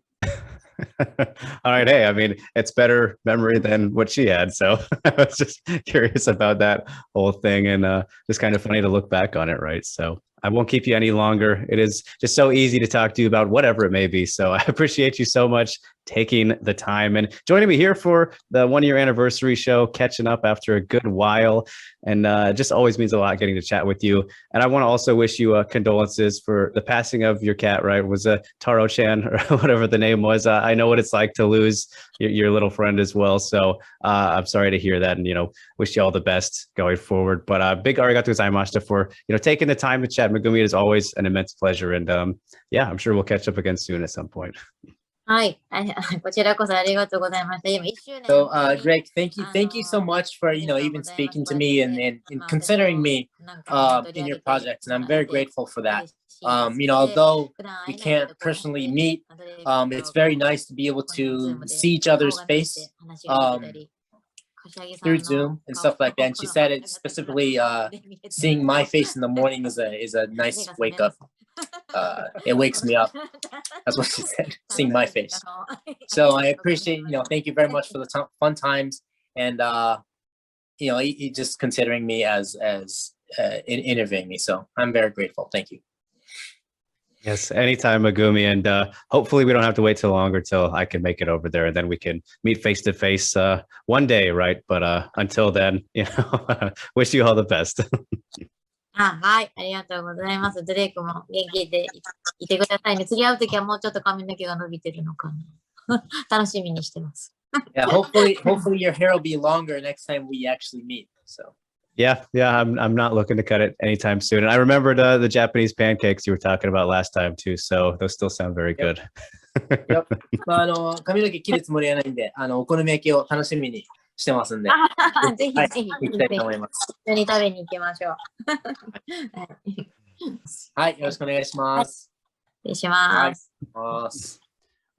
All right. Hey, I mean, it's better memory than what she had. So I was just curious about that whole thing, and just kind of funny to look back on it, right? So I won't keep you any longer. It is just so easy to talk to you about whatever it may be. So I appreciate you so much taking the time and joining me here for the 1-year anniversary show, catching up after a good while. And just always means a lot getting to chat with you. And I want to also wish you condolences for the passing of your cat, right? Was Taro-chan or whatever the name was. I know what it's like to lose your little friend as well. So I'm sorry to hear that, and, wish you all the best going forward. But big arigato gozaimashita for, taking the time to chat. Megumi, it is always an immense pleasure. And yeah, I'm sure we'll catch up again soon at some point. はい。こちらこそありがとうございました。今、1周年。So, Drake, thank you so much for, even speaking to me and considering me in your project. And I'm very grateful for that. Although we can't personally meet, it's very nice to be able to see each other's face through Zoom and stuff like that. And she said it specifically, seeing my face in the morning is a nice wake up. It wakes me up. That's what she said, seeing my face. So I appreciate, thank you very much for the fun times and, just considering me as interviewing me. So I'm very grateful. Thank you. Yes, anytime, Megumi. And hopefully we don't have to wait too long till I can make it over there. And then we can meet face to face one day, right? But until then, wish you all the best. はい。ありがとうございます。ドレイクも元気でいてくださいね。次会うときはもうちょっと髪の毛が伸びてるのかな。楽しみにしてます。Yeah, hopefully your hair will be longer next time we actually meet. So. Yeah, I'm not looking to cut it anytime soon. And I remembered the Japanese pancakes you were talking about last time too. So those still sound very good. Yep. 髪の毛切るつもりはないんで、お好み焼きを楽しみにしてますんで。ぜひぜひ。行きたいと思います。一緒に食べに行きましょう。はい、よろしくお願いします。失礼します。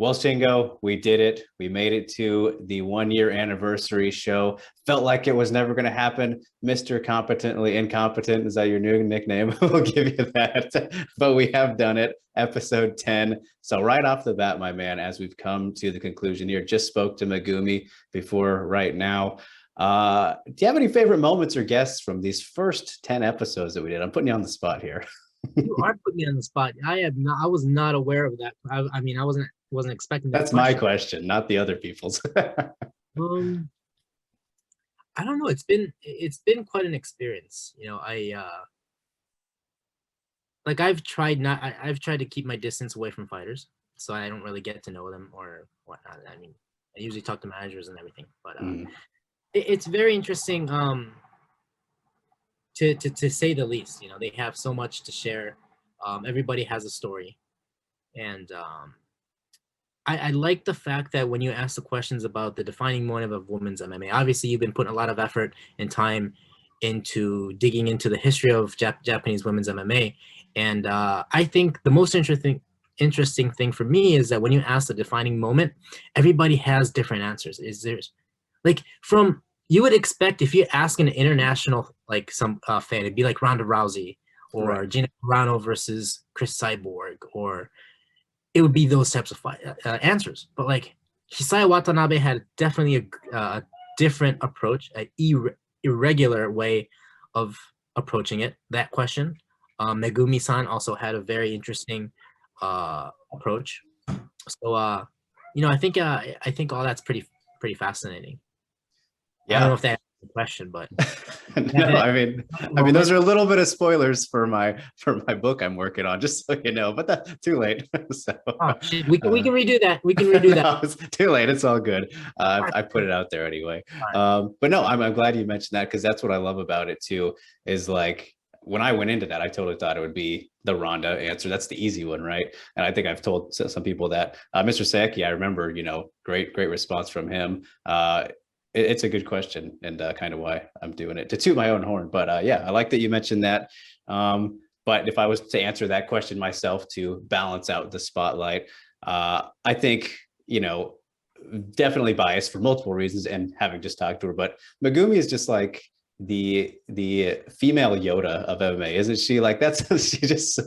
Well, Shingo, we did it. We made it to the 1-year anniversary show. Felt like it was never going to happen. Mr. Competently Incompetent, is that your new nickname? We'll give you that. But we have done it. Episode 10. So right off the bat, my man, as we've come to the conclusion here, just spoke to Megumi before right now. Do you have any favorite moments or guests from these first 10 episodes that we did? I'm putting you on the spot here. You are putting me on the spot. I was not aware of that. I mean, I wasn't expecting that. That's my question, not the other people's. I don't know. It's been quite an experience. I've tried to keep my distance away from fighters, so I don't really get to know them or whatnot. I mean, I usually talk to managers and everything, but it's very interesting. To say the least, they have so much to share. Everybody has a story, and I like the fact that when you ask the questions about the defining moment of women's MMA, obviously you've been putting a lot of effort and time into digging into the history of Japanese women's MMA, and I think the most interesting thing for me is that when you ask the defining moment, everybody has different answers. You would expect if you ask an international some fan, it'd be like Ronda Rousey or Gina Carano versus Chris Cyborg, or it would be those types of answers. But Hisaya Watanabe had definitely a different approach, an irregular way of approaching that question. Megumi-san also had a very interesting approach. So I think all that's pretty fascinating. Yeah. I don't know if that answers the question, but no, I mean, those are a little bit of spoilers for my book I'm working on, just so you know. But that's too late. So we can redo that. We can redo that. No, it's too late. It's all good. I put it out there anyway. But no, I'm glad you mentioned that, because that's what I love about it too. Is when I went into that, I totally thought it would be the Ronda answer. That's the easy one, right? And I think I've told some people that. Mr. Seki, I remember, great response from him. It's a good question, and kind of why I'm doing it, to toot my own horn. But yeah, I like that you mentioned that. But if I was to answer that question myself to balance out the spotlight, I think, definitely biased for multiple reasons, and having just talked to her, but Megumi is just like the female Yoda of MMA, isn't she? She just,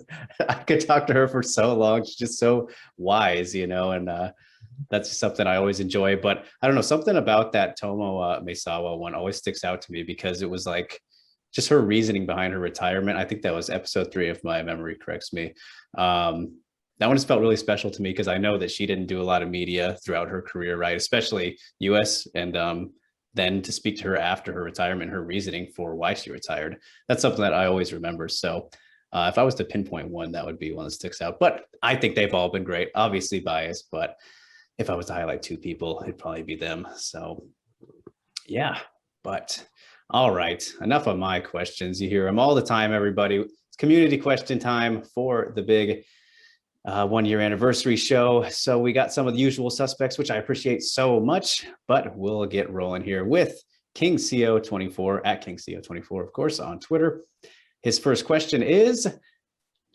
I could talk to her for so long. She's just so wise, and that's something I always enjoy. But I don't know, something about that Tomo Maesawa one always sticks out to me, because it was just her reasoning behind her retirement. I think that was episode 3, if my memory corrects me. That one just felt really special to me because I know that she didn't do a lot of media throughout her career, right? Especially US. And then to speak to her after her retirement, her reasoning for why she retired, that's something that I always remember. So if I was to pinpoint one, that would be one that sticks out. But I think they've all been great, obviously biased, but if I was to highlight 2 people, it'd probably be them. So yeah, but all right, enough of my questions. You hear them all the time, everybody. It's community question time for the big 1-year anniversary show. So we got some of the usual suspects, which I appreciate so much, but we'll get rolling here with King CO24 at King CO24, of course, on Twitter. His first question is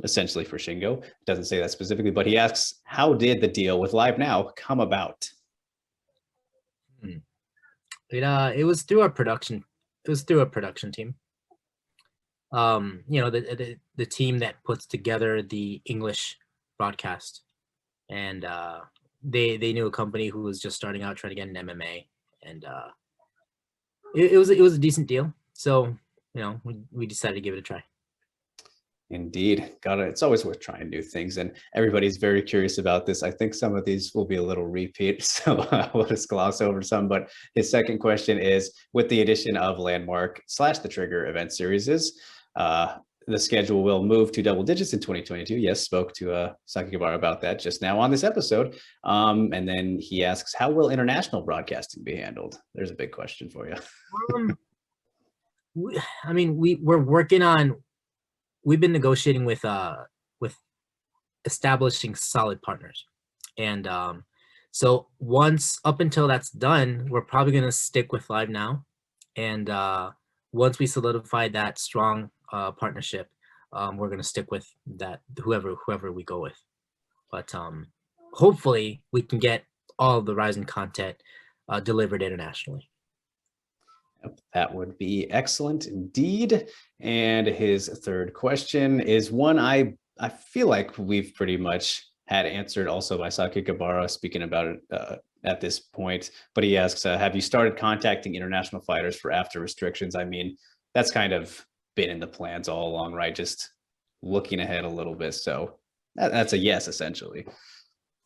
essentially for Shingo. Doesn't say that specifically, but he asks, how did the deal with Live Now come about? It was through our production. It was through a production team. You know, the team that puts together the English broadcast, and they knew a company who was just starting out trying to get an MMA, and it was a decent deal. So, you know, we decided to give it a try. Indeed. Got it. It's always worth trying new things, and everybody's very curious about this. I think some of these will be a little repeat, so we'll just gloss over some. But his second question is, with the addition of Landmark / The Trigger event series, the schedule will move to double digits in 2022. Yes, spoke to Sakakibara about that just now on this episode. And then he asks, how will international broadcasting be handled? There's a big question for you. I mean, we're working on. We've been negotiating with establishing solid partners, and so up until that's done, we're probably going to stick with Live Now, and once we solidify that strong partnership, we're going to stick with that whoever we go with. But hopefully we can get all the RIZIN content delivered internationally. That would be excellent indeed. And his third question is one I feel like we've pretty much had answered also by Sakakibara speaking about it at this point. But he asks, have you started contacting international fighters for after restrictions? I mean, that's kind of been in the plans all along, right? Just looking ahead a little bit. So that's a yes, essentially.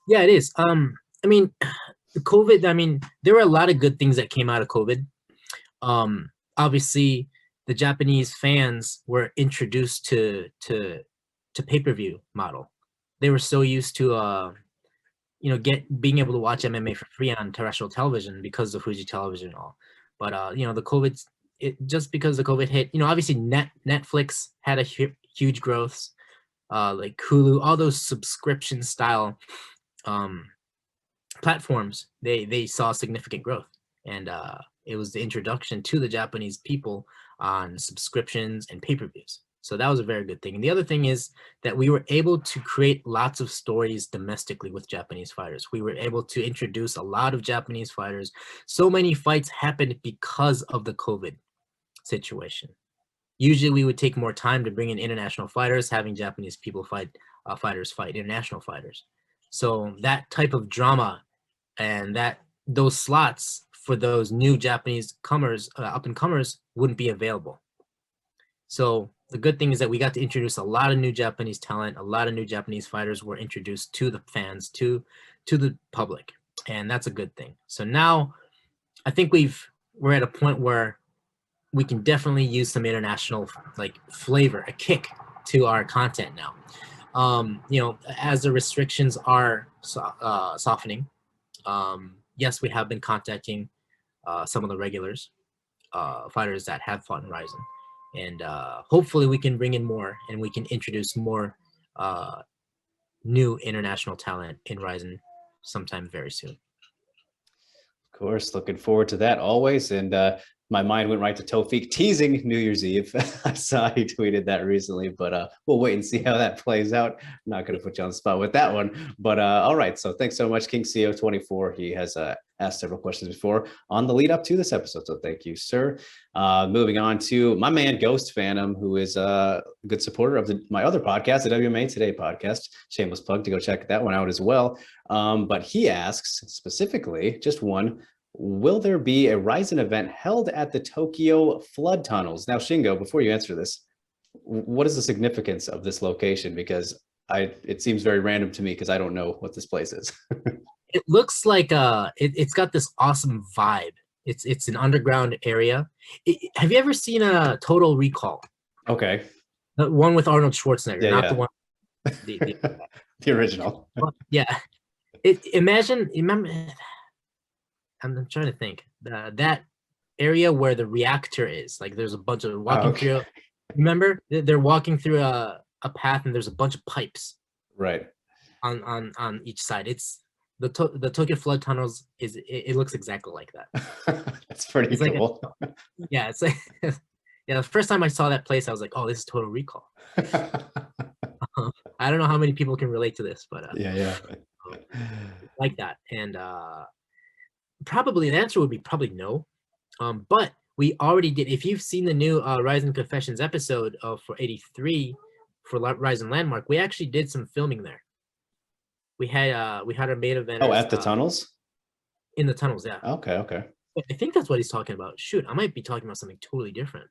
Yeah, it is. I mean, the COVID, I mean, there were a lot of good things that came out of COVID. Obviously the Japanese fans were introduced to pay-per-view model. They were so used to you know, being able to watch MMA for free on terrestrial television because of Fuji television and all. But you know, the COVID, just because the COVID hit, you know, obviously Netflix had a huge growth, like Hulu, all those subscription style platforms, they saw significant growth, and it was the introduction to the Japanese people on subscriptions and pay-per-views. So that was a very good thing. And the other thing is that we were able to create lots of stories domestically with Japanese fighters. We were able to introduce a lot of Japanese fighters. So many fights happened because of the COVID situation. Usually we would take more time to bring in international fighters, having Japanese people fighters fight international fighters. So that type of drama and those slots for those new Japanese up and comers wouldn't be available. So the good thing is that we got to introduce a lot of new Japanese talent. A lot of new Japanese fighters were introduced to the fans, to the public, and that's a good thing. So now I think we're at a point where we can definitely use some international like flavor, a kick to our content now. You know, as the restrictions are softening, yes, we have been contacting some of the regulars, fighters that have fought in RIZIN. And hopefully we can bring in more, and we can introduce more new international talent in RIZIN sometime very soon. Of course, looking forward to that always. And my mind went right to Tofik teasing New Year's Eve. I saw he tweeted that recently, but we'll wait and see how that plays out. I'm not going to put you on the spot with that one. But all right, so thanks so much, King CO24. He has asked several questions before on the lead up to this episode, so thank you, sir. Moving on to my man Ghost Phantom, who is a good supporter of my other podcast, the WMA Today podcast. Shameless plug to go check that one out as well. But he asks specifically just one, Will there be a RIZIN event held at the Tokyo flood tunnels? Now, Shingo, before you answer this, what is the significance of this location? Because it seems very random to me because I don't know what this place is. It looks like it's got this awesome vibe. It's an underground area. Have you ever seen a Total Recall? Okay. The one with Arnold Schwarzenegger, Yeah, not yeah. the one. The original. Yeah. Remember, I'm trying to think. That area where the reactor is, like there's a bunch of walking through. Remember, they're walking through a path and there's a bunch of pipes. Right. On each side. It's the Tokyo flood tunnels. It looks exactly like that. That's pretty cool. Yeah, it's like yeah. The first time I saw that place, I was like, "Oh, this is Total Recall." I don't know how many people can relate to this, but yeah, like that. And probably the answer would be probably no. But we already did. If you've seen the new RIZIN Confessions episode for 83 for RIZIN Landmark, we actually did some filming there. We had our main event. Oh, at the tunnels? In the tunnels, yeah. Okay. I think that's what he's talking about. Shoot, I might be talking about something totally different.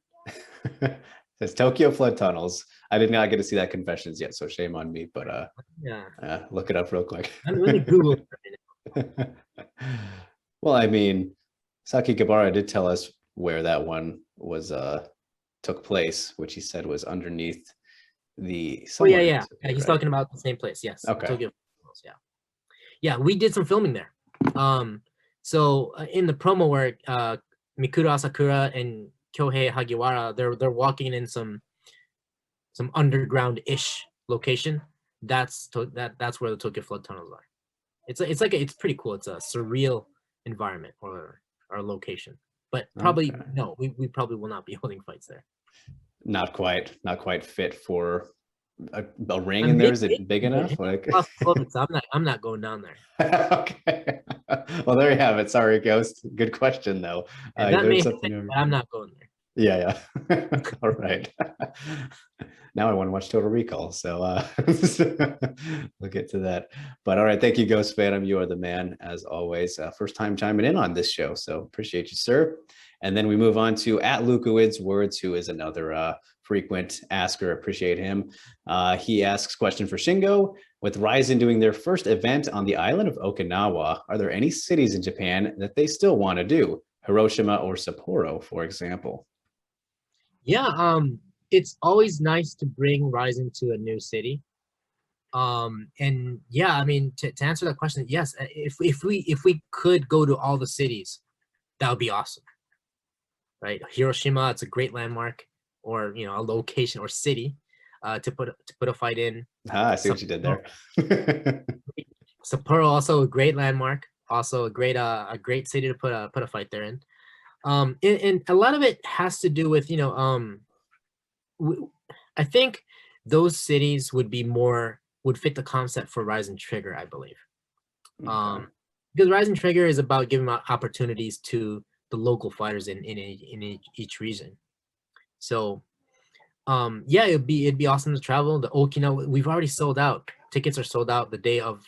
It's Tokyo flood tunnels. I did not get to see that Confessions yet, so shame on me. But yeah, look it up real quick. I'm really Google. Well, I mean, Sakakibara did tell us where that one was took place, which he said was underneath the. Oh yeah. He's talking about the same place. Yes. Okay. Tokyo, yeah. We did some filming there. So in the promo where Mikuru Asakura and Kyohei Hagiwara, they're walking in some underground-ish location. That's where the Tokyo flood tunnels are. It's pretty cool. It's a surreal environment or location. But probably no, we probably will not be holding fights there. Not quite fit for a ring in there. Is it big enough? Like I'm not going down there. Okay. Well, there you have it. Sorry, Ghost. Good question though. That may happen, but I'm not going there. Yeah. All right. Now I want to watch Total Recall, so we'll get to that. But all right, thank you, Ghost Phantom. You are the man as always. First time chiming in on this show, so appreciate you, sir. And then we move on to @LukaWidsWords, who is another frequent asker. Appreciate him. He asks question for Shingo. With RIZIN doing their first event on the island of Okinawa, are there any cities in Japan that they still want to do? Hiroshima or Sapporo, for example. Yeah, it's always nice to bring RIZIN to a new city. And yeah, I mean, to answer that question, yes, if we could go to all the cities, that would be awesome. Right, Hiroshima, it's a great landmark, or a location or city to put a fight in. I see what you did there. Sapporo, also a great landmark, also a great city to put a fight there in. And a lot of it has to do with I think those cities would fit the concept for RIZIN Trigger, I believe. Okay. Because RIZIN Trigger is about giving opportunities to the local fighters in each region. So yeah, it'd be awesome to travel. The Okinawa, we've already sold out. Tickets are sold out the day of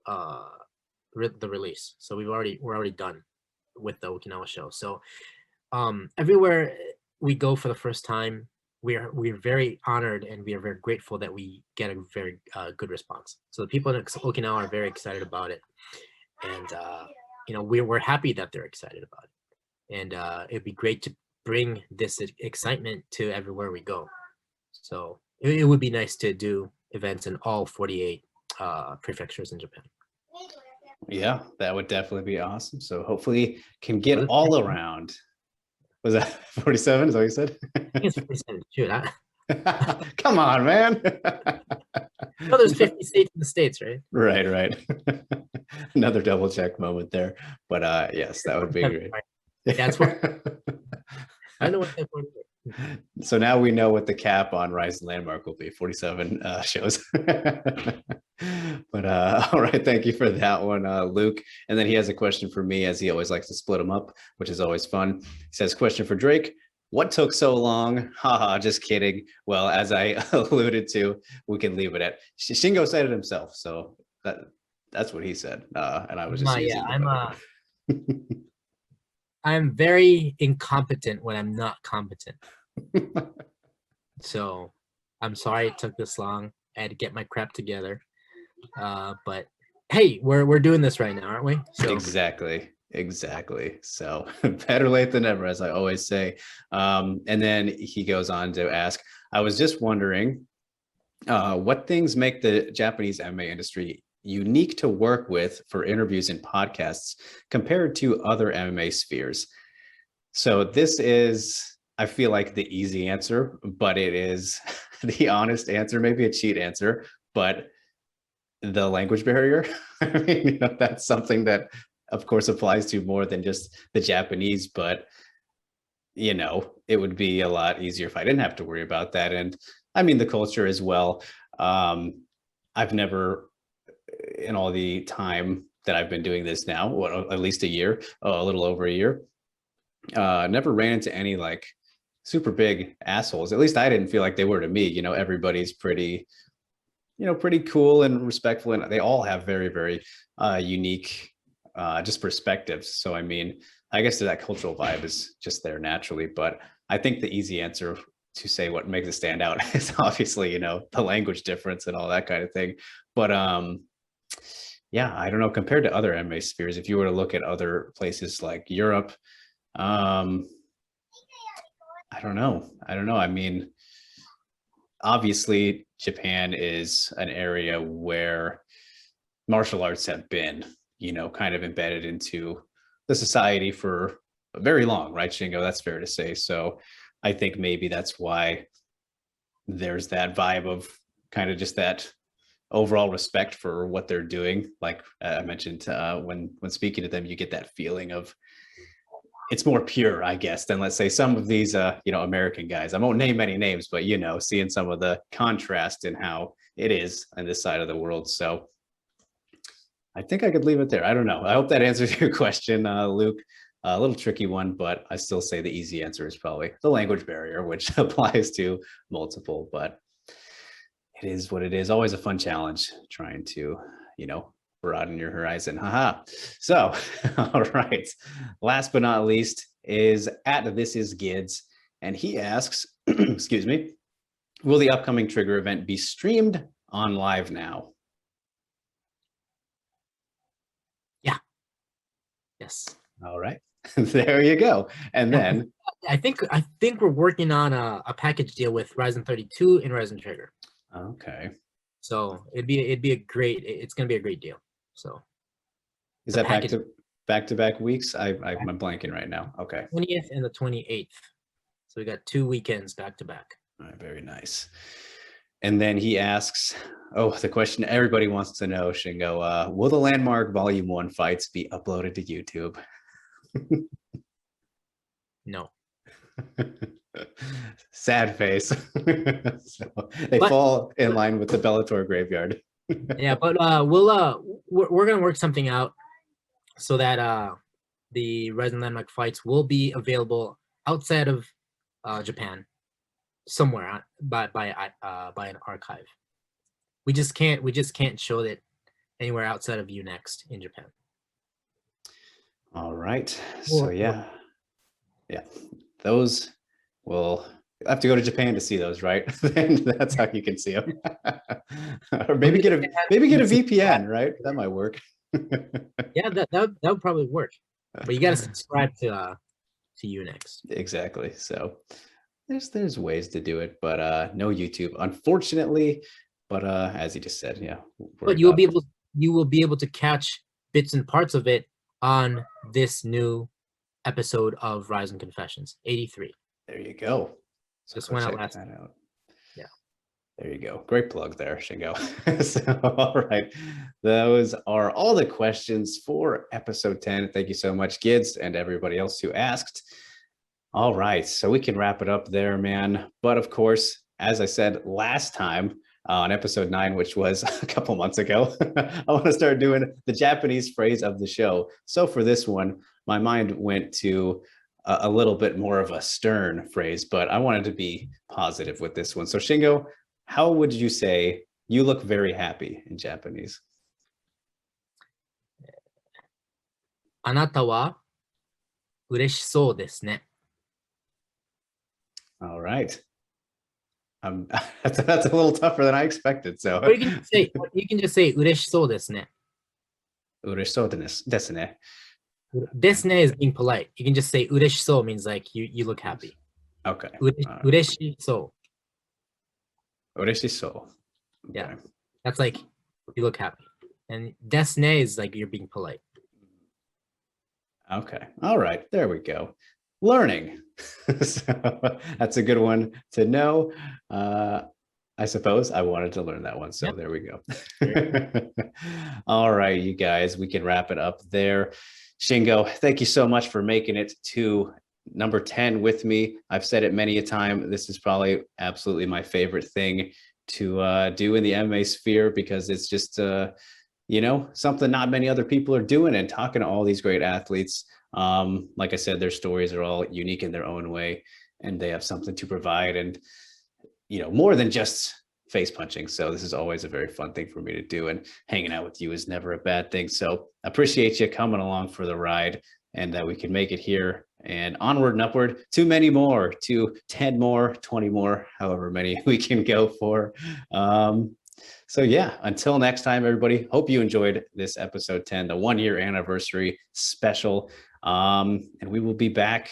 the release. So we're already done with the Okinawa show. So everywhere we go for the first time, we're very honored and we are very grateful that we get a very good response. So the people in Okinawa are very excited about it, and we're happy that they're excited about it. And it'd be great to bring this excitement to everywhere we go. So it would be nice to do events in all 48 prefectures in Japan. Yeah, that would definitely be awesome. So hopefully can get all around. Was that 47? Is that what you said? I think it's 47. Shoot, Come on, man. No, there's 50 states in the States, right? Right. Another double check moment there. But yes, that would be great. That's what I know what that point is. So now we know what the cap on RIZIN Landmark will be, 47 shows. But all right, thank you for that one, Luke. And then he has a question for me, as he always likes to split them up, which is always fun. He says, question for Drake. What took so long? Haha, just kidding. Well, as I alluded to, we can leave it at Shingo said it himself. So that's what he said. And I was just using I'm very incompetent when I'm not competent. So I'm sorry it took this long. I had to get my crap together. But hey, we're doing this right now, aren't we? So Exactly. So better late than never, as I always say. And then he goes on to ask, I was just wondering, what things make the Japanese MMA industry unique to work with for interviews and podcasts compared to other MMA spheres? So this is, I feel like, the easy answer, but it is the honest answer, maybe a cheat answer, but the language barrier. I mean, that's something that, of course, applies to more than just the Japanese, but it would be a lot easier if I didn't have to worry about that. And I mean, the culture as well. I've never, in all the time that I've been doing this now, at least a year, a little over a year, never ran into any like super big assholes. At least I didn't feel like they were to me. Everybody's pretty cool and respectful, and they all have very, very unique just perspectives. So I mean, I guess that cultural vibe is just there naturally, but I think the easy answer to say what makes it stand out is obviously, the language difference and all that kind of thing. But yeah, I don't know, compared to other MMA spheres, if you were to look at other places like Europe, I don't know. I mean, obviously Japan is an area where martial arts have been, kind of embedded into the society for very long, right, Shingo? That's fair to say. So I think maybe that's why there's that vibe of kind of just that overall respect for what they're doing. Like I mentioned, when speaking to them, you get that feeling of it's more pure, I guess, than, let's say, some of these, American guys. I won't name any names, but, seeing some of the contrast in how it is on this side of the world. So I think I could leave it there. I don't know. I hope that answers your question, Luke. A little tricky one, but I still say the easy answer is probably the language barrier, which applies to multiple, but it is what it is. Always a fun challenge trying to, broaden your horizon. Haha. So, all right. Last but not least is at This Is Gids, and he asks, excuse me, will the upcoming Trigger event be streamed on Live Now? Yeah. Yes. All right. There you go. And then I think we're working on a package deal with Ryzen 32 and Ryzen Trigger. Okay. So it's gonna be a great deal. So is that back-to-back weeks? I'm blanking right now. Okay. 20th and the 28th. So we got 2 weekends back to back. All right, very nice. And then he asks, the question everybody wants to know, Shingo, will the Landmark Volume 1 fights be uploaded to YouTube? No. Sad face. So they fall in line with the Bellator graveyard. Yeah, but we're gonna work something out so that the Ryzen Landmark fights will be available outside of Japan, somewhere by an archive. We just can't show it anywhere outside of Unext in Japan. All right. So yeah, those will have to go to Japan to see those, right? And that's how you can see them. Or maybe get a VPN, right? That might work. Yeah, that would probably work. But you got to subscribe to Unext. Exactly. So there's ways to do it, but no YouTube, unfortunately. But as you just said, yeah. But you will be able to catch bits and parts of it on this new episode of Ryzen Confessions 83. There you go. So just went out last that out. Yeah. There you go. Great plug there, Shingo. So, all right. Those are all the questions for episode 10. Thank you so much, Gids, and everybody else who asked. All right. So we can wrap it up there, man. But of course, as I said last time, on episode 9, which was a couple months ago, I want to start doing the Japanese phrase of the show. So for this one, my mind went to a little bit more of a stern phrase, but I wanted to be positive with this one. So Shingo, how would you say "you look very happy" in Japanese? あなたは嬉しそうですね. All right. That's a little tougher than I expected. So, Or you can just say 嬉しそうですね. 嬉しそうですね. ですね is being polite. You can just say 嬉しそう means like you look happy. Okay. 嬉しそう。嬉しそう. Yeah. That's like you look happy. And ですね is like you're being polite. Okay. All right. There we go. Learning. So that's a good one to know. I suppose I wanted to learn that one. So there we go. All right, you guys, we can wrap it up there. Shingo, thank you so much for making it to number 10 with me. I've said it many a time. This is probably absolutely my favorite thing to do in the MMA sphere because it's just, something not many other people are doing, and talking to all these great athletes. Like I said, their stories are all unique in their own way, and they have something to provide, and more than just face punching. So this is always a very fun thing for me to do, and hanging out with you is never a bad thing. So appreciate you coming along for the ride, and that we can make it here and onward and upward to many more, to 10 more, 20 more, however many we can go for. So yeah, until next time, everybody, hope you enjoyed this episode 10, the 1-year anniversary special. And we will be back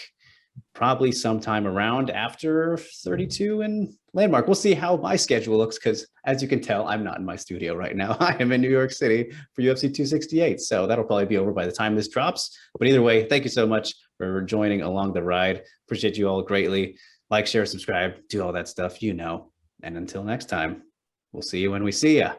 probably sometime around after 32 and Landmark. We'll see how my schedule looks, because as you can tell, I'm not in my studio right now. I am in New York City for UFC 268. So that'll probably be over by the time this drops. But either way, thank you so much for joining along the ride. Appreciate you all greatly. Like, share, subscribe, do all that stuff, And until next time, we'll see you when we see ya.